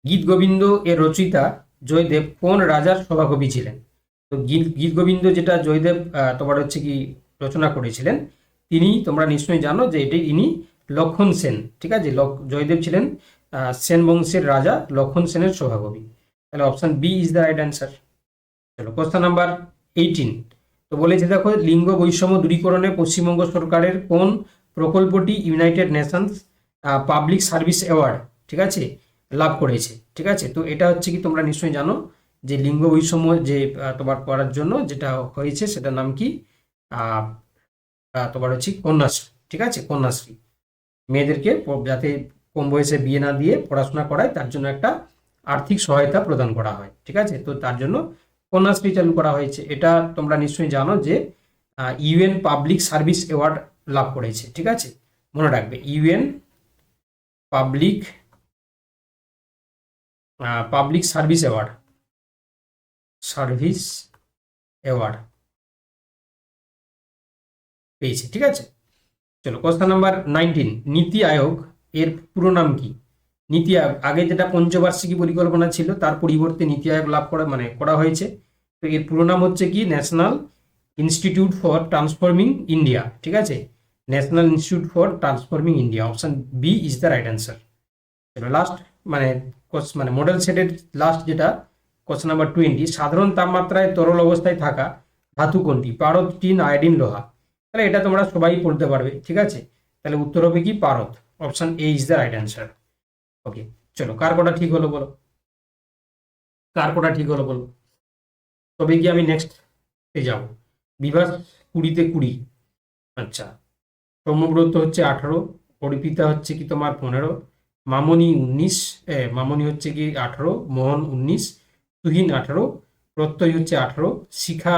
গীত গোবিন্দ এর রচয়িতা জয়দেব কোন রাজার সভাকবি ছিলেন? তো গীত গোবিন্দ যেটা জয়দেব তোমার হচ্ছে কি রচনা করেছিলেন, তিনি তোমরা নিশ্চয়ই জানো যে এটি ইনি লক্ষণ সেন। ঠিক আছে, জয়দেব ছিলেন সেন বংশের রাজা লক্ষণ সেনের সভাকবি। তাহলে option B is the right answer. চলো কোশ্চেন নাম্বার 18, তো বলেছে দেখো লিঙ্গ বৈষম্য দূরীকরণে পশ্চিমবঙ্গ সরকারের কোন প্রকল্পটি United Nations public service award, ঠিক আছে, লাভ করেছে? ঠিক আছে, তো এটা হচ্ছে কি তোমরা নিশ্চয়ই জানো যে লিঙ্গ বৈষম্য যে তোমার করার জন্য যেটা হয়েছে সেটার নাম কি তোমার হচ্ছে কন্যাশ্রী। ঠিক আছে, কন্যাশ্রী, মেয়েদেরকে যাতে কম বয়সে বিয়ে না দিয়ে পড়াশোনা করায় তার জন্য একটা আর্থিক সহায়তা প্রদান করা হয়। ঠিক আছে, তো তার জন্য কন্যাশ্রী চালু করা হয়েছে। এটা তোমরা নিশ্চয়ই জানো যে ইউএন পাবলিক সার্ভিস অ্যাওয়ার্ড লাভ করেছে। ঠিক আছে, মনে রাখবে UN public public service award, service award পেয়েছে, ঠিক আছে। চলো কোশ্চেন নাম্বার 19, নীতি আয়োগ এর পুরো নাম কি? নীতি আয়োগ, আগে যেটা পঞ্চবার্ষিকী পরিকল্পনা ছিল তার পরিবর্তে নীতি আয়োগ লাভ করা মানে করা হয়েছে। তো এর পুরো নাম হচ্ছে কি National Institute for Transforming India, ঠিক আছে, National Institute for Transforming India, option B is the right answer. Last মানে মানে মডেল সেটের লাস্ট যেটা কোশ্চেন নাম্বার 20, সাধারণ তাপমাত্রায় তরল অবস্থায় থাকা ধাতু কোনটি? পারদ, টিন, আয়োডিন, লোহা। তাহলে এটা তোমরা সবাই পড়তে পারবে, ঠিক আছে। তাহলে উত্তর হবে কি পারদ, option A is the right answer. Okay, চলো কার কোটা ঠিক হলো বলো, কার কোটা ঠিক হলো বলো, তবে কি আমি নেক্সট এ যাব। বিভাগ 20-তে 20, আচ্ছা। ব্রহ্মব্রত হচ্ছে 18, অর্পিতা হচ্ছে কি তোমার 15, মামনি 19, মামনি হচ্ছে কি 18, মোহন 19, তুহিন 18, প্রত্যয় হচ্ছে 18, শিখা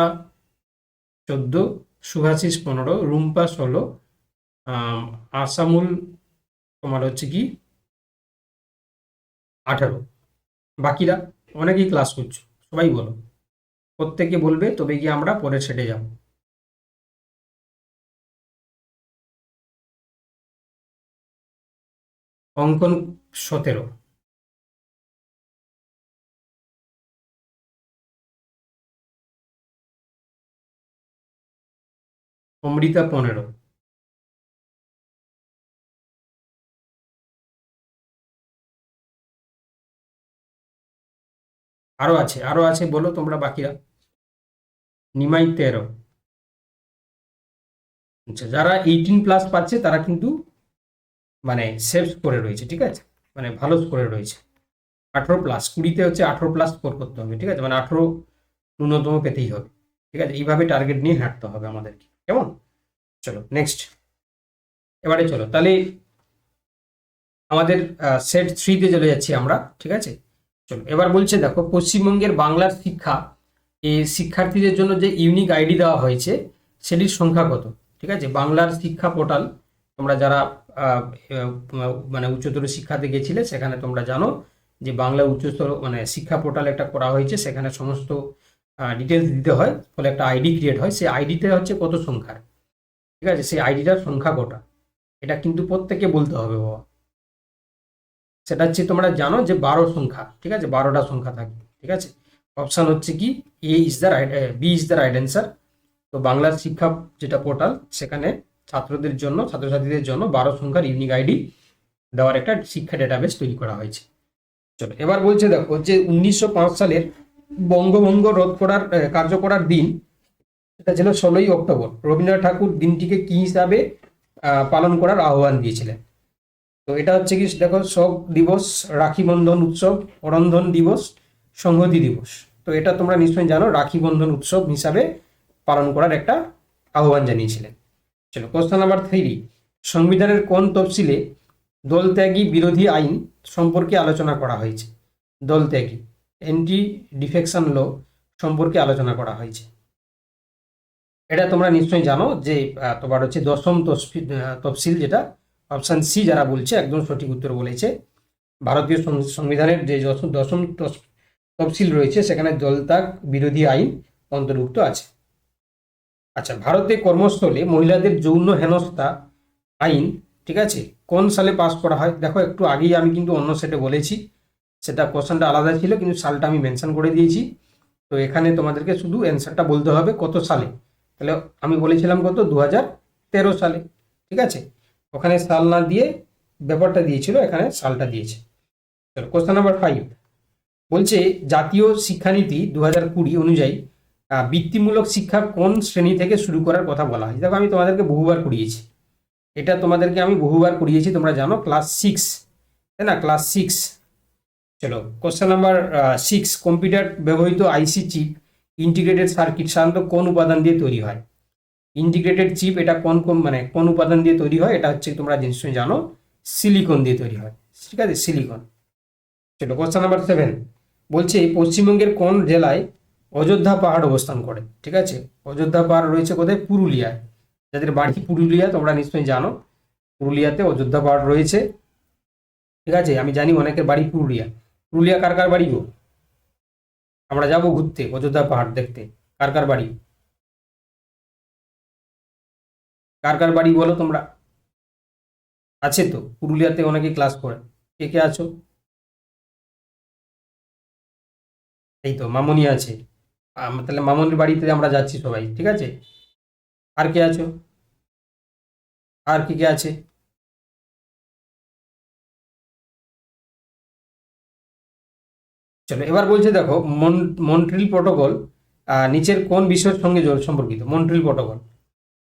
14, শুভাশিস 15, রুম্পা 16, আসামুল তোমার হচ্ছে কি 18। বাকিরা অনেকেই ক্লাস করছো, সবাই বলো, প্রত্যেকে বলবে তবে গিয়ে আমরা পরের সেটে যাব। অঙ্কন 17, অমৃতা 15, আরো আছে বলো তোমরা বাকিরা। নিমাই 13। আচ্ছা, যারা 18+ পাচ্ছে তারা কিন্তু মানে সেভ স্কোরে রয়েছে, ঠিক আছে, মানে ভালো স্কোরে রয়েছে। 18+, 20-তে হচ্ছে 18+ স্কোর করতে হবে, ঠিক আছে, মানে 18 ন্যূনতম পেতেই হবে, ঠিক আছে। এইভাবে টার্গেট নিয়ে হাঁটতে হবে আমাদেরকে, কেমন? চলো নেক্সট, এবারে চলো তাহলে আমাদের সেট 3-তে চলে যাচ্ছি আমরা, ঠিক আছে। চলো এবার বলছে দেখো, পশ্চিমবঙ্গের বাংলার শিক্ষা এই শিক্ষার্থীদের জন্য যে ইউনিক আইডি দেওয়া হয়েছে সেটির সংখ্যা কত? ঠিক আছে, বাংলার শিক্ষা পোর্টাল, তোমরা যারা মানে উচ্চতর শিক্ষাতে গেছিলে সেখানে তোমরা জানো যে বাংলা উচ্চতর মানে শিক্ষা পোর্টাল একটা করা হয়েছে, সেখানে সমস্ত ডিটেলস দিতে হয়, ফলে একটা আইডি ক্রিয়েট হয়, সেই আইডিতে হচ্ছে কত সংখ্যার, ঠিক আছে, সেই আইডিটার সংখ্যা কটা, এটা কিন্তু প্রত্যেকে বলতে হবে বাবা। সেটা হচ্ছে তোমরা জানো যে 12 সংখ্যা, ঠিক আছে, 12টা সংখ্যা থাকে, ঠিক আছে। অপশন হচ্ছে কি A is the right, B is the right answer. তো বাংলার শিক্ষা যেটা পোর্টাল, সেখানে ছাত্রদের জন্য ছাত্রছাত্রীদের জন্য 12 সংখ্যার ইউনিক আইডি দেওয়ার একটা শিক্ষা ডেটাবেস তৈরি করা হয়েছে। চলো এবার বলছে দেখো যে 1905 সালের বঙ্গভঙ্গ রোধ করার কার্য করার দিন, সেটা ছিল 16ই অক্টোবর। রবীন্দ্রনাথ ঠাকুর দিনটিকে কি হিসাবে পালন করার আহ্বান দিয়েছিলেন? তো এটা হচ্ছে কি দেখো, শোক দিবস, রাখি বন্ধন উৎসব, অরন্ধন দিবস, সংহতি দিবস। তো এটা তোমরা নিশ্চয়ই জানো, রাখি বন্ধন উৎসব হিসাবে পালন করার একটা আহ্বান জানিয়েছিলেন। চলো কোশ্চেন নাম্বার 3, সংবিধানের কোন তফসিলে দলত্যাগী বিরোধী আইন সম্পর্কে আলোচনা করা হয়েছে? দলত্যাগী, অ্যান্টি ডিফেকশন ল সম্পর্কে আলোচনা করা হয়েছে। এটা তোমরা নিশ্চয়ই জানো যে তোমার হচ্ছে 10ম তফসিল, যেটা অপশন সি যারা বলছে একদম সঠিক উত্তর বলেছে। ভারতীয় সংবিধানের যে 10ম তফসিল রয়েছে সেখানে দলত্যাগ বিরোধী আইন অন্তর্ভুক্ত আছে। আচ্ছা, ভারতে কর্মস্থলে মহিলাদের যৌন হেনস্থা আইন, ঠিক আছে, কোন সালে পাস করা হয়? দেখো একটু আগেই আমি কিন্তু অন্য সেটে বলেছি, সেটা কোশ্চেনটা আলাদা ছিল কিন্তু সালটা আমি মেনশন করে দিয়েছি। তো এখানে তোমাদেরকে শুধু অ্যান্সারটা বলতে হবে কত সালে। তাহলে আমি বলেছিলাম কত, 2013 সালে, ঠিক আছে। ওখানে সাল না দিয়ে ব্যাপারটা দিয়েছিল, এখানে সালটা দিয়েছে। চলো কোশ্চেন নাম্বার 5, বলছে জাতীয় শিক্ষানীতি 2020 অনুযায়ী বৃত্তিমূলক শিক্ষা কোন শ্রেণী থেকে শুরু করার কথা বলা হয়? দেখো আমি তোমাদেরকে বহুবার করিয়েছি, এটা তোমাদেরকে আমি বহুবার করিয়েছি, তোমরা জানো, ক্লাস 6, তাই না, ক্লাস 6। চলো কোশ্চেন নাম্বার 6, কম্পিউটার ব্যবহৃত আইসি চিপ ইন্টিগ্রেটেড সার্কিট সাধারণত কোন উপাদান দিয়ে তৈরি হয়? ইন্টিগ্রেটেড চিপ এটা কোন উপাদান দিয়ে তৈরি হয়? এটা হচ্ছে তোমরা নিশ্চয়ই জানো, সিলিকন দিয়ে তৈরি হয়, ঠিক আছে, সিলিকন। চলো কোশ্চেন নাম্বার 7, বলছে পশ্চিমবঙ্গের কোন জেলায় অযোধ্যা পাহাড় অবস্থান করে? ঠিক আছে, অযোধ্যা পাহাড় রয়েছে কোথায়? পুরুলিয়ায়। যাদের বাড়ি পুরুলিয়া তোমরা নিশ্চয়ই জানো, পুরুলিয়াতে অযোধ্যা পাহাড় রয়েছে, ঠিক আছে। আমি জানি অনেকের বাড়ি পুরুলিয়া। পুরুলিয়া কার কার বাড়ি গো? আমরা যাবো ঘুরতে অযোধ্যা পাহাড় দেখতে, কার কার বাড়ি, কার কার বাড়ি বলো তোমরা? আছে তো, পুরুলিয়াতে অনেকে ক্লাস করে। কে কে আছো? এই তো মামনি আছে। তাহলে মামনির বাড়িতে আমরা যাচ্ছি সবাই, ঠিক আছে? আর কে আছো? আর কে কে আছে? চলো এবার বলছে দেখো, মন্ট্রিল প্রোটোকল নিচের কোন বিষয়ের সঙ্গে সম্পর্কিত? মন্ট্রিল প্রোটোকল,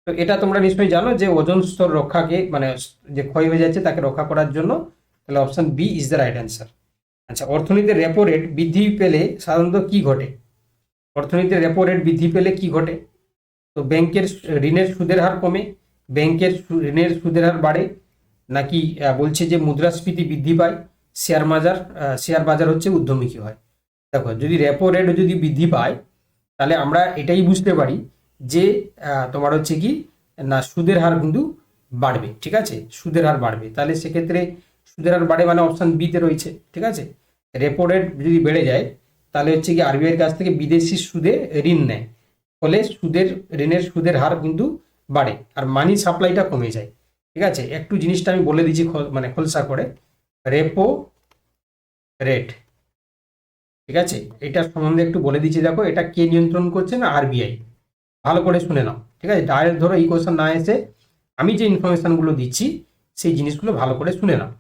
তো এটা তোমরা নিশ্চয়ই জানো যে ওজোন স্তর রক্ষাকে, মানে যে ক্ষয় হয়ে যাচ্ছে তাকে রক্ষা করার জন্য। তাহলে option B is the right answer. আচ্ছা, অর্থনীতির রেপো রেট বৃদ্ধি পেলে সাধারণত কি ঘটে? অর্থনীতির রেপো রেট বৃদ্ধি পেলে কি ঘটে? তো ব্যাংকের ঋণের সুদের হার কমে, ব্যাংকের ঋণের সুদের হার বাড়ে, নাকি বলছে যে মুদ্রাস্ফীতি বৃদ্ধি পায়, শেয়ার বাজার হচ্ছে ঊর্ধ্বমুখী হয়। দেখো, যদি রেপো রেট যদি বৃদ্ধি পায় তাহলে আমরা এটাই বুঝতে পারি যে তোমার হচ্ছে কি না, সুদের হার কিন্তু বাড়বে, ঠিক আছে? সুদের হার বাড়বে, তাহলে সেক্ষেত্রে সুদের হার বাড়ে মানে অপশান বিতে রয়েছে, ঠিক আছে? রেপো রেট যদি বেড়ে যায় তাহলে হচ্ছে কি আরবিআইয়ের কাছ থেকে বিদেশি সুদে ঋণ নেয়, ফলে ঋণের সুদের হার কিন্তু বাড়ে আর মানি সাপ্লাইটা কমে যায়, ঠিক আছে? একটু জিনিসটা আমি বলে দিচ্ছি মানে খোলসা করে। রেপো রেট, ঠিক আছে, এটার সম্বন্ধে একটু বলে দিচ্ছি। দেখো, এটা কে নিয়ন্ত্রণ করছে? না আরবিআই। ভালো করে শুনে নাও, ঠিক আছে? ডাইরেক্ট ধরো এই কোয়েশ্চেন না এসে আমি যে ইনফরমেশনগুলো দিচ্ছি সেই জিনিসগুলো ভালো করে শুনে নাও।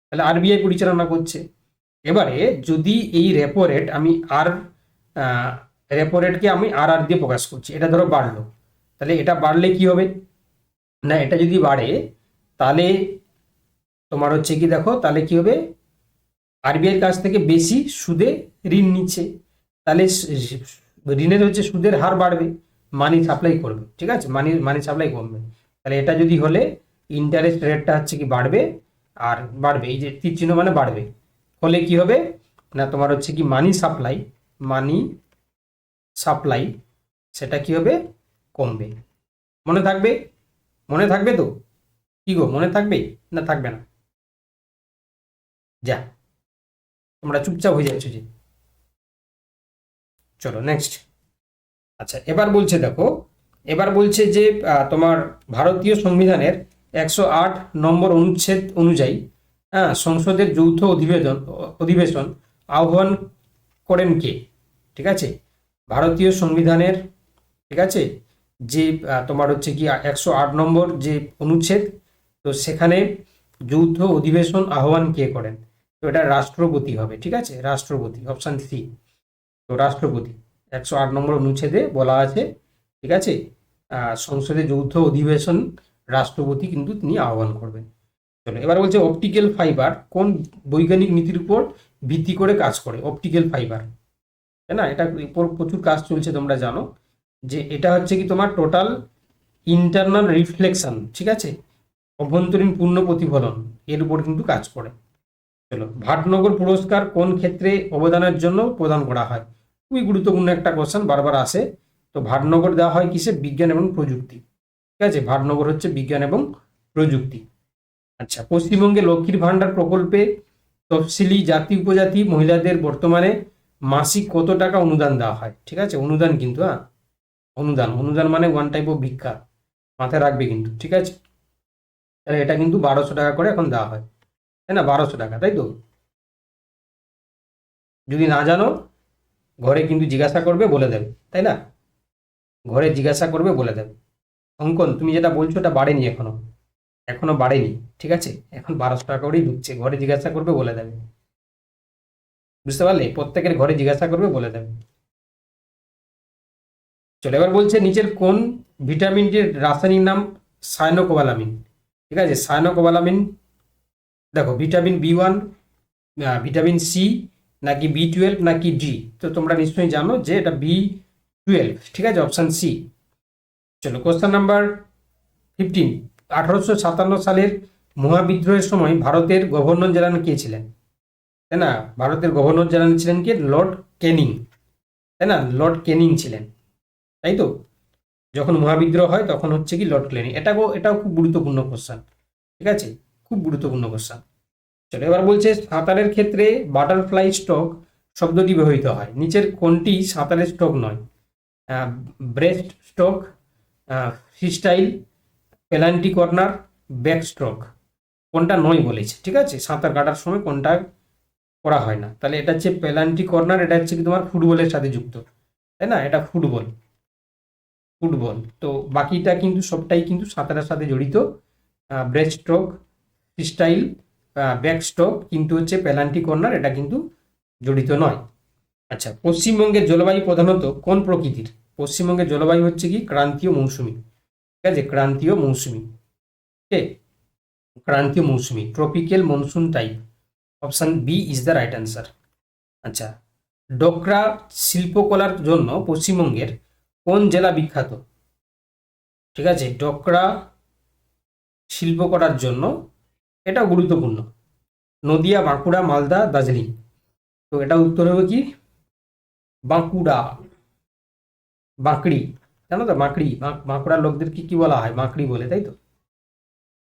তাহলে আরবিআই পরিচালনা করছে। এবারে যদি এই রেপো রেট আমি রেপো রেটকে আমি আর দিয়ে প্রকাশ করছি, এটা ধরো বাড়লো, তাহলে এটা বাড়লে কি হবে না, এটা যদি বাড়ে তাহলে তোমার হচ্ছে কি, দেখো তাহলে কি হবে, আরবিআইয়ের কাছ থেকে বেশি সুদে ঋণ নিচ্ছে, তাহলে ঋণের হচ্ছে সুদের হার বাড়বে, মানি সাপ্লাই করবে, ঠিক আছে? মানি সাপ্লাই কমবে, তাহলে এটা যদি হলে ইন্টারেস্ট রেটটা হচ্ছে কি বাড়বে, আর বাড়বে এই যে তীর চিহ্ন মানে বাড়বে, ফলে কি হবে না, তোমার হচ্ছে কি মানি সাপ্লাই সেটা কি হবে, কমবে। মনে থাকবে? মনে থাকবে তো? কি গো, মনে থাকবে না থাকবে না? যা, তোমরা চুপচাপ হয়ে যাচ্ছ যে। চলো নেক্সট। আচ্ছা, এবার বলছে দেখো, এবার বলছে যে তোমার ভারতীয় সংবিধানের 108 নম্বর অনুচ্ছেদ অনুযায়ী হ্যাঁ, সংসদের যৌথ অধিবেশন আহ্বান করেন কে? ঠিক আছে, ভারতীয় সংবিধানের, ঠিক আছে, যে তোমার হচ্ছে কি 108 নম্বর যে অনুচ্ছেদ, তো সেখানে যৌথ অধিবেশন আহ্বান কে করেন? তো এটা রাষ্ট্রপতি হবে, ঠিক আছে? রাষ্ট্রপতি, অপশান সি। তো রাষ্ট্রপতি 108 নম্বর অনুচ্ছেদে বলা আছে, ঠিক আছে, সংসদে যৌথ অধিবেশন রাষ্ট্রপতি কিন্তু তিনি আহ্বান করবেন। চলো এবার বলছে অপটিক্যাল ফাইবার কোন বৈজ্ঞানিক নীতির উপর ভিত্তি করে কাজ করে? অপটিক্যাল ফাইবার, তাই না? এটা প্রচুর কাজ চলছে, তোমরা জানো যে এটা হচ্ছে কি তোমার টোটাল ইন্টারনাল রিফ্লেকশন, ঠিক আছে, অভ্যন্তরীণ পূর্ণ প্রতিফলন, এর উপর কিন্তু কাজ করে। চলো, ভাটনগর পুরস্কার কোন ক্ষেত্রে অবদানের জন্য প্রদান করা হয়? খুবই গুরুত্বপূর্ণ একটা কোশ্চেন, বারবার আসে। তো ভাটনগর দেওয়া হয় কিসে? বিজ্ঞান এবং প্রযুক্তি, ঠিক আছে? ভাটনগর হচ্ছে বিজ্ঞান এবং প্রযুক্তি। আচ্ছা, পশ্চিমবঙ্গে লক্ষ্মীর ভাণ্ডার প্রকল্পে তফসিলি জাতি উপজাতি মহিলাদের বর্তমানে মাসিক কত টাকা অনুদান দেওয়া হয়? ঠিক আছে, অনুদান কিন্তু, হ্যাঁ, অনুদান মানে ওয়ান টাইপ অফ ভিক্ষা, মাথায় রাখবে কিন্তু, ঠিক আছে? তাহলে এটা কিন্তু 1200 টাকা করে এখন দেওয়া হয়, তাই না? 1200 টাকা, তাই তো? যদি না জানো ঘরে কিন্তু জিজ্ঞাসা করবে, বলে দেবে, তাই না? ঘরে জিজ্ঞাসা করবে, বলে দেবে। অঙ্কন, তুমি যেটা বলছো এটা বাড়েনি, এখনো বাড়েনি, ঠিক আছে? এখন 1200 টাকা করেই ঢুকছে, ঘরে জিজ্ঞাসা করবে, বলে দেবে। বুঝতে পারলে? প্রত্যেকের ঘরে জিজ্ঞাসা করবে, বলে দেবে। চলো এবার বলছে নিচের কোন ভিটামিনটির রাসায়নিক নাম সায়ানোকোবালামিন? ঠিক আছে, সায়ানোকোবালামিন। দেখো, ভিটামিন B1, ভিটামিন সি, নাকি B12, নাকি ডি? তো তোমরা নিশ্চয়ই জানো যে এটা B12, ঠিক আছে, অপশান সি। চলো কোশ্চেন নাম্বার 15। 1857 সালের মহাবিদ্রোহের সময় ভারতের গভর্নর জেনারেল কে ছিলেন? তাই না? ভারতের গভর্নর জেনারেল ছিলেন কে? লর্ড ক্যানিং, তাই না? লর্ড ক্যানিং ছিলেন, তাই তো? যখন মহাবিদ্রোহ হয় তখন হচ্ছে কি লর্ড ক্যানিং। এটাও খুব গুরুত্বপূর্ণ কোশ্চেন, ঠিক আছে, খুব গুরুত্বপূর্ণ কোশ্চেন। চলো এবার বলছে সাঁতারের ক্ষেত্রে বাটারফ্লাই স্ট্রোক শব্দটি ব্যবহৃত হয়, নিচের কোনটি সাঁতারের স্ট্রোক নয়? Breast stroke, freestyle, penalty corner, back stroke, কোনটা নয় বলেছে। ঠিক আছে, সাঁতার কাটার সময় কোনটা করা হয় না। তাহলে এটা হচ্ছে পেনাল্টি কর্নার, এটা হচ্ছে কি তোমার ফুটবলের সাথে যুক্ত, তাই না? এটা ফুটবল। তো বাকিটা কিন্তু সবটাই কিন্তু সাঁতারের সাথে জড়িত। Breast stroke, freestyle, back stroke কিন্তু হচ্ছে পেনাল্টি কর্নার, এটা কিন্তু জড়িত নয়। আচ্ছা, পশ্চিমবঙ্গের জলবায়ু প্রধানত কোন প্রকৃতির? পশ্চিমবঙ্গের জলবায়ু হচ্ছে কি ক্রান্তীয় মৌসুমী। ঠিক আছে, ক্রান্তীয় মৌসুমী। ওকে, ক্রান্তীয় মৌসুমী, tropical monsoon type. Option B is the right answer. আচ্ছা, ডোকরা শিল্পকলার জন্য পশ্চিমবঙ্গের কোন জেলা বিখ্যাত? ঠিক আছে, ডোকরা শিল্পকলার জন্য এটা গুরুত্বপূর্ণ। নদিয়া, বাঁকুড়া, মালদা, দার্জিলিং। তো এটা উত্তর হবে কি বাঁকুড়া, বাঁকড়ি। জানো তো বাঁকড়ি, বাঁকুড়ার লোকদের কি বলা হয়? বাঁকড়ি বলে, তাই তো?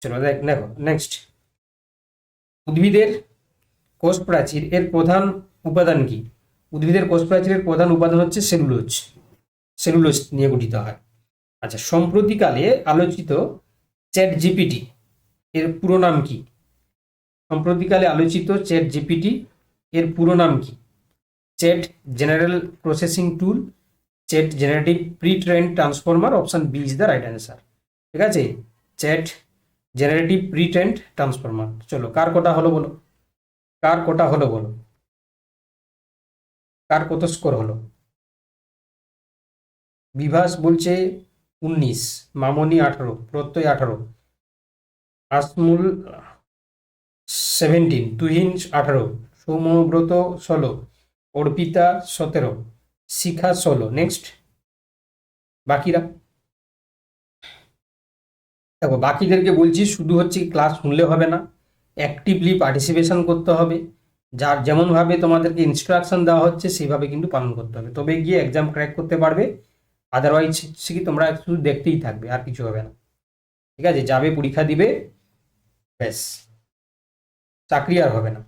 চলো দেখো নেক্সট। উদ্ভিদের কোষ প্রাচীর এর প্রধান উপাদান কি? উদ্ভিদের কোষ প্রাচীরের প্রধান উপাদান হচ্ছে সেলুলোজ। সেলুলোজ নিয়ে গঠিত হয়। আচ্ছা, সম্প্রতিকালে আলোচিত চ্যাট জিপিটি এর পুরো নাম কি? সম্প্রতিকালে আলোচিত চ্যাট জিপিটি এর পুরো নাম কি? Chat general processing tool, chat generative pre trained transformer. Option B is the right answer. ঠিক আছে, chat generative pre trained transformer. চলো, কার কটা হলো বলো? কার কটা হলো বলো? কার কত স্কোর হলো? বিভাস বলছে 19, মামনি 18, প্রত্যয় 18, আসমুল 17, তুহিন 18, সৌম্যব্রত 16, অর্পিতা 17, শিখা 16। নেক্সট বাকিরা। দেখো, বাকিদেরকে বলছি শুধু হচ্ছে ক্লাস শুনলে হবে না, অ্যাক্টিভলি পার্টিসিপেশন করতে হবে। যার যেমনভাবে তোমাদেরকে ইনস্ট্রাকশন দেওয়া হচ্ছে সেইভাবে কিন্তু পালন করতে হবে, তবে গিয়ে এক্সাম ক্র্যাক করতে পারবে। আদারওয়াইজ হচ্ছে কি তোমরা শুধু দেখতেই থাকবে, আর কিছু হবে না। ঠিক আছে, যাবে পরীক্ষা দিবে, ব্যাস, চাকরি আর হবে না।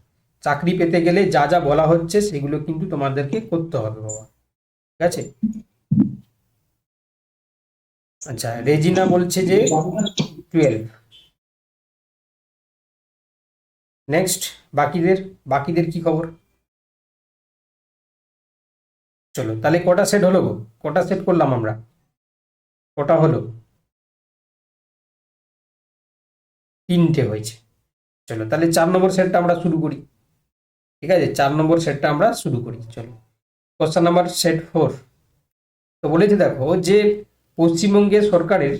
চাকরি পেতে গেলে যা যা বলা হচ্ছে সেগুলো কিন্তু তোমাদেরকে করতে হবে বাবা। ঠিক আছে। আচ্ছা, রেজিনা বলছে যে 12। নেক্সট বাকিদের কি খবর? চলো, তাহলে কটা সেট হলো গো? কটা সেট করলাম আমরা? কটা হলো? 3টে হয়েছে। চলো, তাহলে 4 নম্বর সেটটা আমরা শুরু করি। ঠিক আছে, 4 নম্বর সেটটা আমরা শুরু করি। চলো, কোশ্চেন নাম্বার সেট 4। তো বলেছে দেখো যে পশ্চিমবঙ্গের সরকারের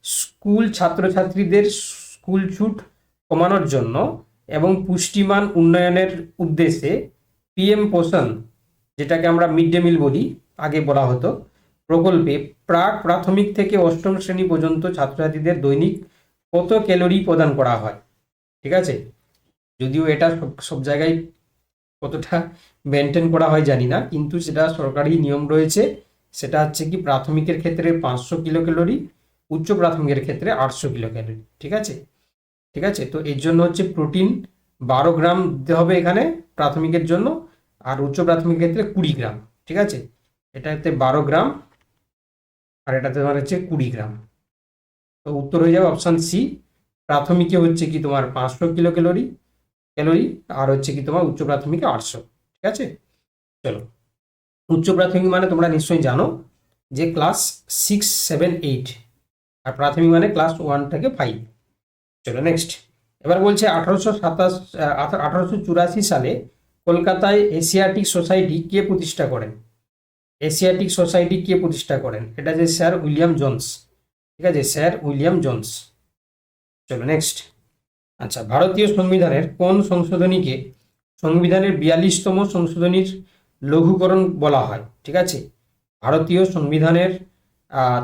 স্কুল ছাত্রছাত্রীদের স্কুল ছুট কমানোর জন্য এবং পুষ্টিমান উন্নয়নের উদ্দেশ্যে পিএম পোষণ, যেটাকে আমরা মিড ডে মিল বলি, আগে বলা হতো, প্রকল্পে প্রাক প্রাথমিক থেকে অষ্টম শ্রেণী পর্যন্ত ছাত্রছাত্রীদের দৈনিক কত ক্যালোরি প্রদান করা হয়? ঠিক আছে, যদিও এটা সব জায়গায় কতটা মেনটেন করা হয় জানি না, কিন্তু সেটা সরকারি নিয়ম রয়েছে। সেটা হচ্ছে কি প্রাথমিকের ক্ষেত্রে 500 কিলো ক্যালোরি, উচ্চ প্রাথমিকের ক্ষেত্রে 800 কিলো ক্যালোরি। ঠিক আছে, ঠিক আছে। তো এর জন্য হচ্ছে প্রোটিন 12 গ্রাম দিতে হবে এখানে প্রাথমিকের জন্য, আর উচ্চ প্রাথমিকের ক্ষেত্রে 20 গ্রাম। ঠিক আছে, এটাতে 12 গ্রাম আর এটাতে তোমার হচ্ছে 20 গ্রাম। তো উত্তর হয়ে যাবে অপশান সি। প্রাথমিকে হচ্ছে কি তোমার 500 কিলো ক্যালোরি আর হচ্ছে কি তোমার উচ্চ প্রাথমিকে 800। ঠিক আছে, চলো। উচ্চ প্রাথমিক মানে তোমরা নিশ্চয়ই জানো যে ক্লাস 6, 7, 8, আর প্রাথমিক মানে ক্লাস 1 থেকে 5। চলো নেক্সট। এবার বলছে 1884 সালে কলকাতায় এশিয়াটিক সোসাইটি কে প্রতিষ্ঠা করেন? এশিয়াটিক সোসাইটি কে প্রতিষ্ঠা করেন? এটা যে স্যার উইলিয়াম জোন্স। ঠিক আছে, স্যার উইলিয়াম জোন্স। চলো নেক্সট। আচ্ছা, ভারতীয় সংবিধানের কোন সংশোধনীকে সংবিধানের 42তম সংশোধনীর লঘুকরণ বলা হয়? ঠিক আছে, ভারতীয় সংবিধানের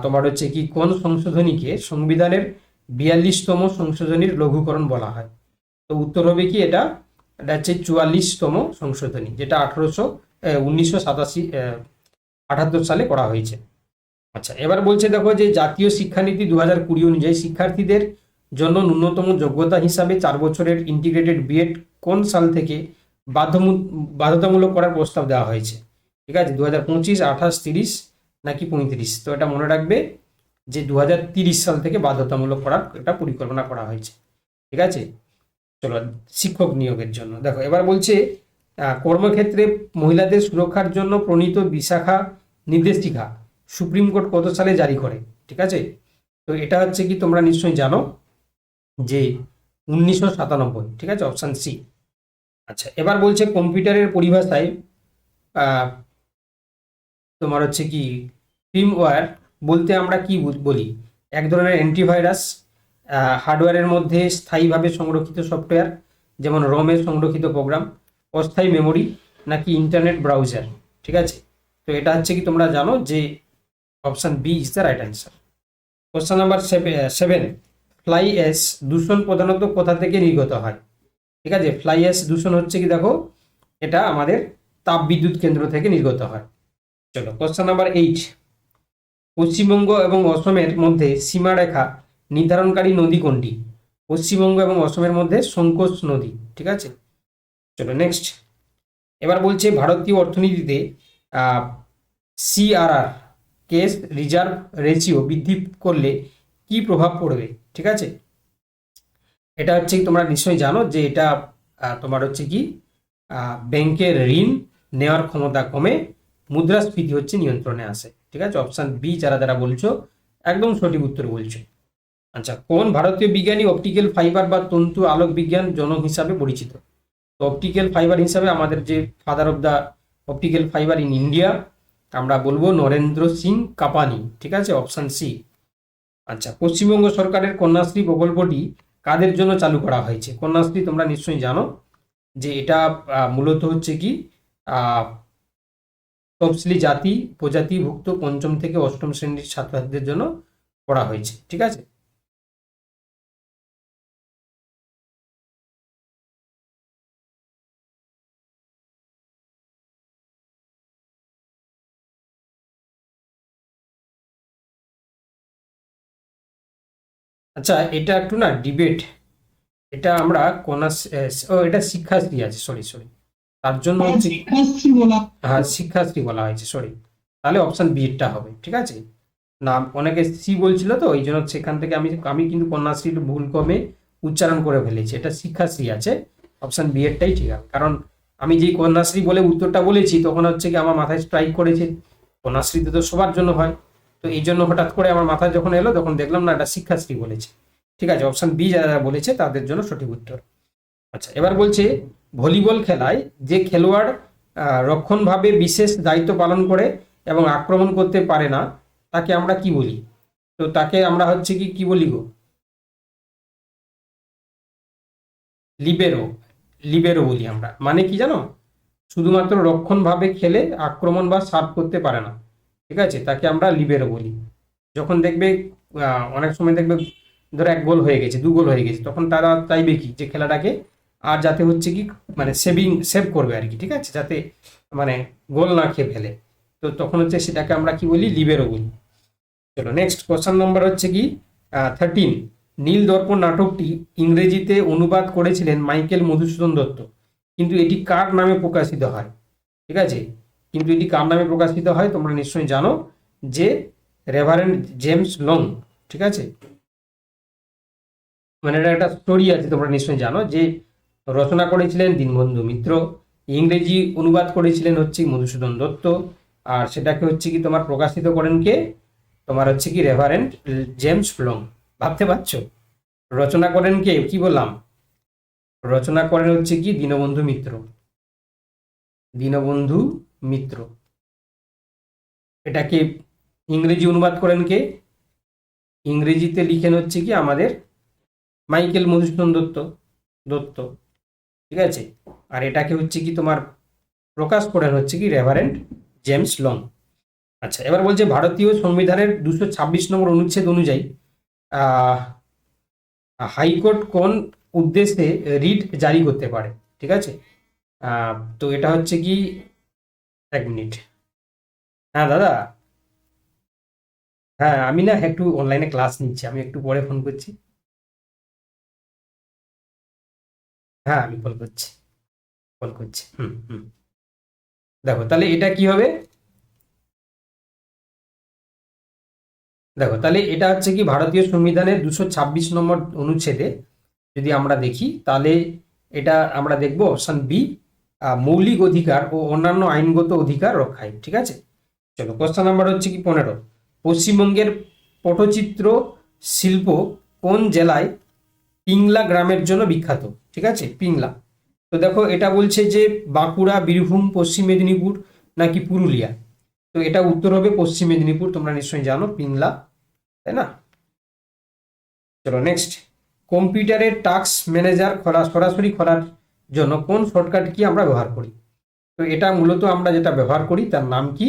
তোমার হচ্ছে কি কোন সংশোধনীকে সংবিধানের 42তম সংশোধনীর লঘুকরণ বলা হয়? তো উত্তর হবে কি এটা হচ্ছে 44তম সংশোধনী, যেটা 1978 সালে করা হয়েছে। আচ্ছা, এবার বলছে দেখো যে জাতীয় শিক্ষানীতি 2020 অনুযায়ী শিক্ষার্থীদের জন্য ন্যূনতম যোগ্যতা হিসাবে 4 বছরের ইন্টিগ্রেটেড বিএড কোন সাল থেকে বাধ্যতামূলক করার প্রস্তাব দেওয়া হয়েছে? ঠিক আছে, 2025, 28, 30, নাকি 35? তো এটা মনে রাখবে যে 2030 সাল থেকে বাধ্যতামূলক করার একটা পরিকল্পনা করা হয়েছে। ঠিক আছে, চলো শিক্ষক নিয়োগের জন্য দেখো এবার বলছে কর্মক্ষেত্রে মহিলাদের সুরক্ষার জন্য প্রণীত বিশাখা নির্দেশিকা সুপ্রিম কোর্ট কত সালে জারি করে? ঠিক আছে, তো এটা হচ্ছে কি তোমরা নিশ্চয়ই জানো যে 1997। ঠিক আছে, অপশান সি। আচ্ছা, এবার বলছে কম্পিউটারের পরিভাষায় আহ, তোমার হচ্ছে কি ফ্রিমওয়্যার বলতে আমরা কি বলি? এক ধরনের অ্যান্টিভাইরাস, হার্ডওয়্যারের মধ্যে স্থায়ীভাবে সংরক্ষিত সফটওয়্যার যেমন রমে সংরক্ষিত প্রোগ্রাম, অস্থায়ী মেমোরি, নাকি ইন্টারনেট ব্রাউজার? ঠিক আছে, তো এটা হচ্ছে কি তোমরা জানো যে option B is the right answer. Question number 7, fly ash দূষণ প্রধানত কোথা থেকে নির্গত হয়? ঠিক আছে, ফ্লাই অ্যাশ দূষণ হচ্ছে কি দেখো এটা আমাদের তাপ বিদ্যুৎ কেন্দ্র থেকে নির্গত হয়। চলো কোশ্চেন নাম্বার 8, পশ্চিমবঙ্গ এবং অসমের মধ্যে সীমারেখা নির্ধারণকারী নদী কোনটি? পশ্চিমবঙ্গ এবং অসমের মধ্যে সংকোচ নদী। ঠিক আছে, চলো নেক্সট। এবার বলছে ভারতীয় অর্থনীতিতে সিআরআর কেস রিজার্ভ রেশিও বৃদ্ধি করলে কি প্রভাব পড়বে? ঠিক আছে, এটা হচ্ছে কি তোমরা নিশ্চয়ই জানো যে এটা তোমার হচ্ছে কি ব্যাংকের ঋণ নেওয়ার ক্ষমতা কমে, মুদ্রাস্ফীতি হচ্ছে নিয়ন্ত্রণে আসে। ঠিক আছে, অপশান বি যারা যারা বলছো একদম সঠিক উত্তর বলছো। আচ্ছা, কোন ভারতীয় বিজ্ঞানী অপটিক্যাল ফাইবার বা তন্তু আলোক বিজ্ঞান জনক হিসাবে পরিচিত? তো অপটিক্যাল ফাইবার হিসাবে আমাদের যে father of the optical fibre in India আমরা বলবো নরেন্দ্র সিং কাপানি। ঠিক আছে, অপশান সি। আচ্ছা, পশ্চিমবঙ্গ সরকারের কন্যাশ্রী প্রকল্পটি কাদের জন্য চালু করা হয়েছে? কন্যাশ্রী তোমরা নিশ্চয়ই জানো যে এটা মূলত হচ্ছে কি তফসিলি জাতি উপজাতিভুক্ত পঞ্চম থেকে অষ্টম শ্রেণীর ছাত্রছাত্রীদের জন্য করা হয়েছে। ঠিক আছে, আচ্ছা এটা একটু না ডিবেট, এটা আমরা এটা শিক্ষাশ্রী আছে, সরি সরি, তার জন্য হচ্ছে হ্যাঁ শিক্ষাশ্রী বলা হয়েছে, সরি। তাহলে অপশন বি এরটা হবে। ঠিক আছে, না অনেকে সি বলছিল তো এই জন্য সেখান থেকে আমি আমি কিন্তু কন্যাশ্রী ভুল কমে উচ্চারণ করে ফেলেছি, এটা শিক্ষাশ্রী আছে। অপশন বি এরটাই ঠিক আছে, কারণ আমি যেই কন্যাশ্রী বলে উত্তরটা বলেছি তখন হচ্ছে কি আমার মাথায় স্ট্রাইক করেছে কন্যাশ্রীতে তো সবার জন্য হয়, তো এই জন্য হঠাৎ করে আমার মাথায় যখন এলো তখন দেখলাম না এটা শিক্ষাশ্রী বলেছে। ঠিক আছে, অপশন বি যারা বলেছে তাদের জন্য সঠিক উত্তর। আচ্ছা, এবার বলছে ভলিবল খেলায় যে খেলোয়াড় রক্ষণভাবে বিশেষ দায়িত্ব পালন করে এবং আক্রমণ করতে পারে না তাকে আমরা কি বলি? তো তাকে আমরা হচ্ছে কি কি বলি গো? লিবেরো। লিবেরো বলি আমরা, মানে কি জানো? শুধুমাত্র রক্ষণভাবে খেলে আক্রমণ বা সার্ভ করতে পারে না। ঠিক আছে, তাকে আমরা লিবেরো বলি। যখন দেখবে অনেক সময় দেখবে ধরো এক গোল হয়ে গেছে, দু গোল হয়ে গেছে, তখন তারা চাইবে কি যে খেলাটাকে আর যাতে হচ্ছে কি মানে সেভ করবে আর কি। ঠিক আছে, যাতে মানে গোল না খেয়ে ফেলে, তো তখন হচ্ছে সেটাকে আমরা কি বলি? লিবেরো বলি। চলো নেক্সট কোশ্চেন নাম্বার হচ্ছে কি 13, নীল দর্পণ নাটকটি ইংরেজিতে অনুবাদ করেছিলেন মাইকেল মধুসূদন দত্ত, কিন্তু এটি কার নামে প্রকাশিত হয়? ঠিক আছে, কিন্তু এটি কার নামে প্রকাশিত হয় তোমরা নিশ্চয়ই জানো যে রেভারেন্ড জেমস লং। ঠিক আছে, মানে এটা একটা স্টোরি আছে তোমরা নিশ্চয়ই জানো যে রচনা করেছিলেন দীনবন্ধু মিত্র, ইংরেজি অনুবাদ করেছিলেন হচ্ছে মধুসূদন দত্ত, আর সেটাকে হচ্ছে কি তোমার প্রকাশিত করেন কে? তোমার হচ্ছে কি রেভারেন্ড জেমস লং। ভাবতে পারছো? রচনা করেন কে? কি বললাম? রচনা করেন হচ্ছে কি দীনবন্ধু মিত্র। দীনবন্ধু মিত্র। এটাকে ইংরেজি অনুবাদ করেন কে? ইংরেজিতে লিখেন হচ্ছে কি আমাদের মাইকেল মধুসূদন দত্ত। দত্ত। ঠিক আছে, আর এটাকে হচ্ছে কি তোমার প্রকাশ করেন হচ্ছে কি রেভারেন্ড জেমস লং। আচ্ছা, এবার বলছে ভারতীয় সংবিধানের 226 নম্বর অনুচ্ছেদ অনুযায়ী আহ, হাইকোর্ট কোন উদ্দেশ্যে রিট জারি করতে পারে? ঠিক আছে, তো এটা হচ্ছে কি 1 মিনিট। হ্যাঁ দাদা, হ্যাঁ আমি না একটু অনলাইনে ক্লাস নিচ্ছি, আমি একটু পরে ফোন করছি। হ্যাঁ আমি কল করছি, কল করছি। হুম হুম। দেখো তাহলে এটা কি হবে? দেখো তাহলে এটা হচ্ছে কি ভারতীয় সংবিধানের 226 নম্বর অনুচ্ছেদে যদি আমরা দেখি তাহলে এটা আমরা দেখব অপশন বি, মৌলিক অধিকার ও অন্যান্য আইনগত অধিকার রক্ষায়। ঠিক আছে, চলো কোশ্চেন নাম্বার হচ্ছে কি 15, পশ্চিমবঙ্গের পটচিত্র শিল্প কোন জেলায় পিংলা গ্রামের জন্য বিখ্যাত? ঠিক আছে, পিংলা। তো দেখো এটা বলছে যে বাঁকুড়া, বীরভূম, পশ্চিম মেদিনীপুর নাকি পুরুলিয়া। তো এটা উত্তর হবে পশ্চিম মেদিনীপুর, তোমরা নিশ্চয়ই জানো পিংলা, তাই না? চলো নেক্সট, কম্পিউটারের টাস্ক ম্যানেজার সরাসরি খোলার জন্য কোন শর্টকাট কি আমরা ব্যবহার করি? তো এটা মূলত আমরা যেটা ব্যবহার করি তার নাম কি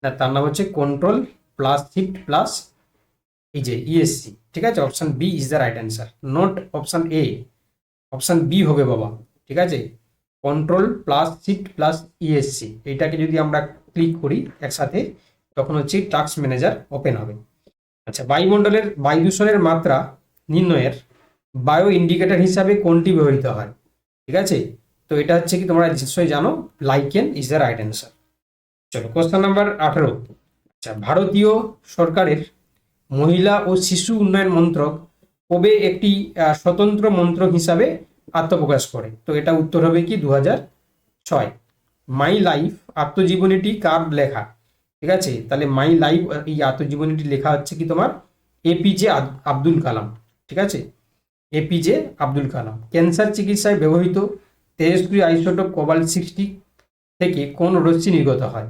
না, তার নাম হচ্ছে কন্ট্রোল প্লাস শিফট প্লাস এই যে ইএসসি। ঠিক আছে, option B is the right answer, not option A, option B হবে বাবা। ঠিক আছে, control plus shift plus ESC, এইটাকে যদি আমরা ক্লিক করি একসাথে তখন হচ্ছে টাস্ক ম্যানেজার ওপেন হবে। আচ্ছা, বায়ুমণ্ডলের বায়ু দূষণের মাত্রা নির্ণয়ের বায়ো ইন্ডিকেটর হিসাবে কোনটি ব্যবহৃত হয়? ঠিক আছে, তো এটা হচ্ছে কি তোমরা নিশ্চয়ই জানো, lichen is the right answer. চলো কোশ্চেন নাম্বার 18, আচ্ছা ভারতীয় সরকারের মহিলা ও শিশু উন্নয়ন মন্ত্রক কবে একটি স্বতন্ত্র মন্ত্রক হিসাবে আত্মপ্রকাশ করে? তো এটা উত্তর হবে কি 2006। মাই লাইফ আত্মজীবনীটি কার লেখা? ঠিক আছে, তাহলে মাই লাইফ এই আত্মজীবনীটি লেখা হচ্ছে কি তোমার এপিজে আব্দুল কালাম। ঠিক আছে, এপিজে আব্দুল কালাম। ক্যান্সার চিকিৎসায় ব্যবহৃত তেজস্ক্রিয় আইসোটোপ কোবাল্ট-60 থেকে কোন রশ্মি নির্গত হয়?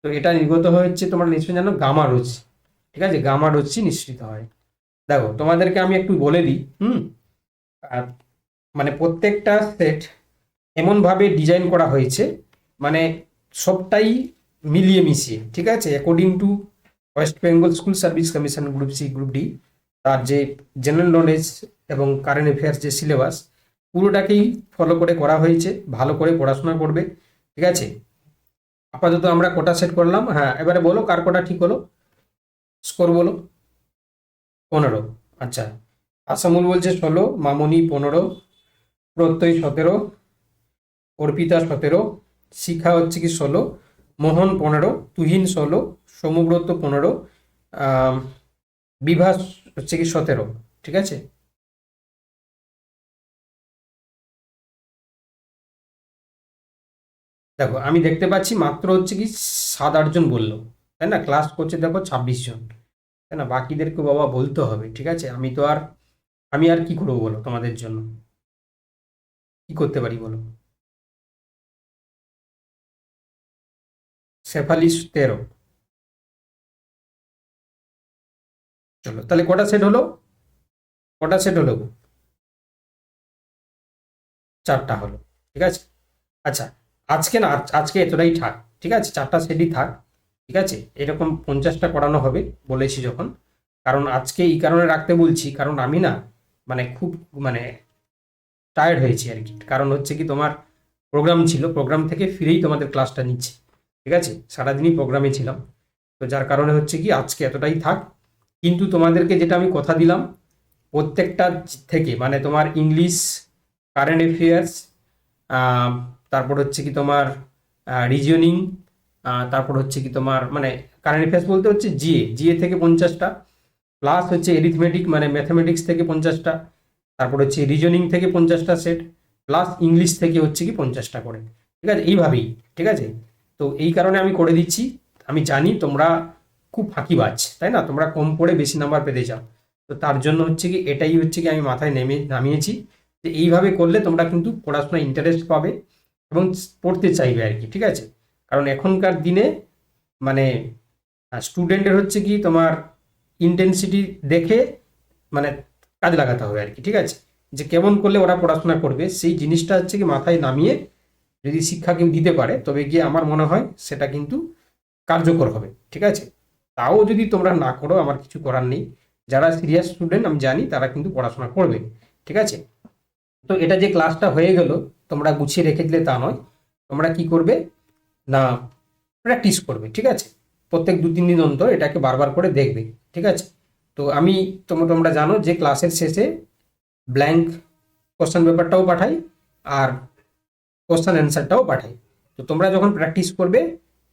তো এটা নির্গত হচ্ছে তোমরা নিশ্চয়ই জানো গামা রশ্মি। ঠিক আছে, গামা রশ্মি নিঃসৃত হয়। দেখো তোমাদেরকে আমি একটু বলে দিই, আর মানে প্রত্যেকটা সেট এমনভাবে ডিজাইন করা হয়েছে মানে সবটাই মিলিয়ে মিশিয়ে। ঠিক আছে, according to West Bengal School Service Commission group C group D, তার যে জেনারেল নলেজ এবং কারেন্ট অ্যাফেয়ার্স যে সিলেবাস পুরোটাকেই ফলো করে করা হয়েছে। ভালো করে পড়াশোনা করবে। ঠিক আছে, আপাতত আমরা কোটা সেট করলাম। হ্যাঁ, এবারে বলো কার কোটা ঠিক হলো, স্কোর বলো। 15। আচ্ছা, আসামুল বলছে 16, মামনি 15, প্রত্যয় 17, অর্পিতা 17, শিখা হচ্ছে কি 16, মোহন 15, তুহিন 16, সৌম্যব্রত 15, বিভাস হচ্ছে কি 17। ঠিক আছে, দেখো আমি দেখতে পাচ্ছি মাত্র হচ্ছে কি 7-8 জন বললো, তাই না? ক্লাস করছে দেখো 26 জন, তাই না? বাকিদেরকে বাবা বলতে হবে। ঠিক আছে, আমি আর কি করবো বলো, তোমাদের জন্য কি করতে পারি বলো? শেফালিশ 13। চলো তাহলে কটা সেট হলো, কটা সেট হলো? 4টা হলো। ঠিক আছে, আচ্ছা আজকে না, আজকে এতটাই থাক। ঠিক আছে, 4টা সেটই থাক। ঠিক আছে, এরকম 50টা করানো হবে বলেছি যখন, কারণ আজকে এই কারণে রাখতে বলছি কারণ আমি না মানে খুব মানে টায়ার্ড হয়েছি আর কি। কারণ হচ্ছে কি তোমার প্রোগ্রাম ছিল, প্রোগ্রাম থেকে ফিরেই তোমাদের ক্লাসটা নিচ্ছি। ঠিক আছে, সারাদিনই প্রোগ্রামে ছিলাম, তো যার কারণে হচ্ছে কি আজকে এতটাই থাক। কিন্তু তোমাদেরকে যেটা আমি কথা দিলাম প্রত্যেকটা থেকে মানে তোমার ইংলিশ, কারেন্ট অ্যাফেয়ার্স, তারপর হচ্ছে কি তোমার রিজনিং, তারপর হচ্ছে কি তোমার মানে কারেন্ট অ্যাফেয়ার্স বলতে হচ্ছে জিএ থেকে 50টা, প্লাস হচ্ছে এরিথমেটিক মানে ম্যাথামেটিক্স থেকে 50টা, তারপর হচ্ছে রিজনিং থেকে 50টা সেট, প্লাস ইংলিশ থেকে হচ্ছে কি 50টা করে। ঠিক আছে, এইভাবেই। ঠিক আছে, তো এই কারণে আমি করে দিচ্ছি। আমি জানি তোমরা খুব ফাঁকিবাজ, তাই না? তোমরা কম পড়ে বেশি নাম্বার পেতে চাও, তো তার জন্য হচ্ছে কি এটাই হচ্ছে কি আমি মাথায় নামিয়েছি যে এইভাবে করলে তোমরা কিন্তু পড়াশোনায় ইন্টারেস্ট পাবে এবং পড়তে চাইবে আর কি। ঠিক আছে, কারণ এখনকার দিনে মানে স্টুডেন্টের হচ্ছে কি তোমার ইন্টেন্সিটি দেখে মানে কাজে লাগাতে হবে আর কি। ঠিক আছে, যে কেমন করলে ওরা পড়াশোনা করবে সেই জিনিসটা হচ্ছে কি মাথায় নামিয়ে যদি শিক্ষা কেউ দিতে পারে তবে গিয়ে আমার মনে হয় সেটা কিন্তু কার্যকর হবে। ঠিক আছে, তাও যদি তোমরা না করো আমার কিছু করার নেই। যারা সিরিয়াস স্টুডেন্ট আমি জানি তারা কিন্তু পড়াশোনা করবে। ঠিক আছে, তো এটা যে ক্লাসটা হয়ে গেল তোমরা গুছিয়ে রেখে দিলে তা নয়, তোমরা কি করবে না প্র্যাকটিস করবে। ঠিক আছে, প্রত্যেক 2-3 দিন অন্তর এটাকে বারবার করে দেখবে। ঠিক আছে, তো আমি তোমরা জানো যে ক্লাসের শেষে ব্ল্যাঙ্ক কোশ্চেন পেপারটাও পাঠাই আর কোশ্চেন অ্যান্সারটাও পাঠাই। তো তোমরা যখন প্র্যাকটিস করবে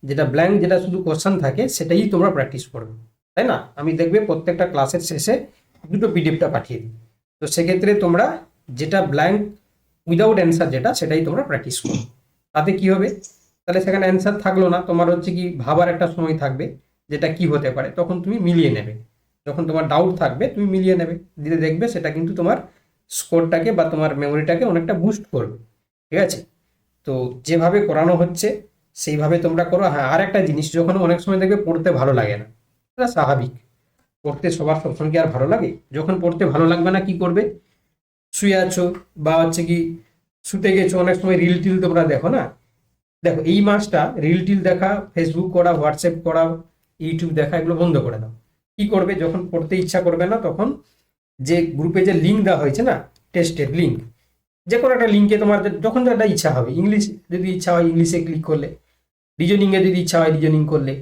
যেটা ব্ল্যাঙ্ক যেটা শুধু কোশ্চেন থাকে সেটাই তোমরা প্র্যাকটিস করবে, তাই তাই না? আমি দেখবে প্রত্যেকটা ক্লাসের শেষে দুটো পিডিএফটা পাঠিয়ে দিই। তো সেক্ষেত্রে তোমরা যেটা ব্ল্যাঙ্ক উইদাউট অ্যান্সার যেটা সেটাই তোমরা প্র্যাকটিস করো। তাতে কি হবে, তাহলে সেখানে অ্যান্সার থাকলো না, তোমার হচ্ছে কি ভাবার একটা সময় থাকবে যেটা কি হতে পারে, তখন তুমি মিলিয়ে নেবে। যখন তোমার ডাউট থাকবে তুমি মিলিয়ে নেবে, দিলে দেখবে সেটা কিন্তু তোমার স্কোরটাকে বা তোমার মেমোরিটাকে অনেকটা বুস্ট করবে। ঠিক আছে? তো যেভাবে করানো হচ্ছে সেইভাবে তোমরা করো। হ্যাঁ, আর একটা জিনিস, যখন অনেক সময় দেখবে পড়তে ভালো লাগে না, এটা স্বাভাবিক। পড়তে সবার সবসময় কি আর ভালো লাগে? যখন পড়তে ভালো লাগবে না কি করবে? শুয়ে আছো বা হচ্ছে কি শুতে গেছো, অনেক সময় রিল টিল তোমরা দেখো না। দেখো এই মাসটা রিল টিল দেখা, ফেসবুক করা, হোয়াটসঅ্যাপ করা, ইউটিউব দেখা এগুলো বন্ধ করে দাও। কি করবে? যখন পড়তে ইচ্ছা করবে না তখন যে গ্রুপে যে লিঙ্ক দেওয়া হয়েছে না, টেস্টের লিঙ্ক, যে কোনো একটা লিঙ্কে তোমার যখন যেটা ইচ্ছা হবে, ইংলিশ যদি ইচ্ছা হয় ইংলিশে ক্লিক করলে, রিজনিংয়ে যদি ইচ্ছা হয় রিজনিং করলে,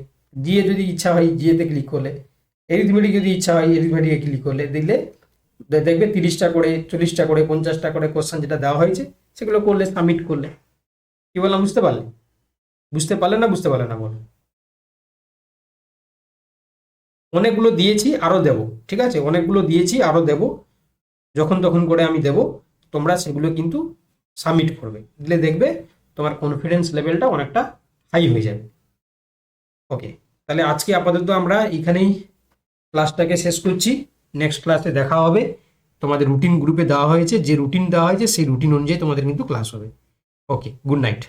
জিএ যদি ইচ্ছা হয় জিএতে ক্লিক করলে, এরিথমেটিক যদি ইচ্ছা হয় এরিথমেটিকে ক্লিক করলে, দিলে দেখবে 30টা করে 40টা করে 50টা করে কোশ্চেন যেটা দেওয়া হয়েছে সেগুলো করলে, সাবমিট করলে। কি বললাম, বুঝতে পারলে? বুঝতে পারলে না বুঝতে পারলে না বলো? অনেকগুলো দিয়েছি, আরো দেব। ঠিক আছে, অনেকগুলো দিয়েছি, আরো দেব। যখন তখন করে আমি দেব, তোমরা সেগুলো কিন্তু সাবমিট করবে, দিলে দেখবে তোমার কনফিডেন্স লেভেলটা অনেকটা হাই হয়ে যাবে। ওকে, তাহলে আজকে আপাতত আমরা এখানেই ক্লাসটাকে শেষ করছি। নেক্সট ক্লাসে দেখা হবে। তোমাদের রুটিন গ্রুপে দেওয়া হয়েছে, যে রুটিন দেওয়া হয়েছে সেই রুটিন অনুযায়ী তোমাদের কিন্তু ক্লাস হবে। ওকে, গুড নাইট।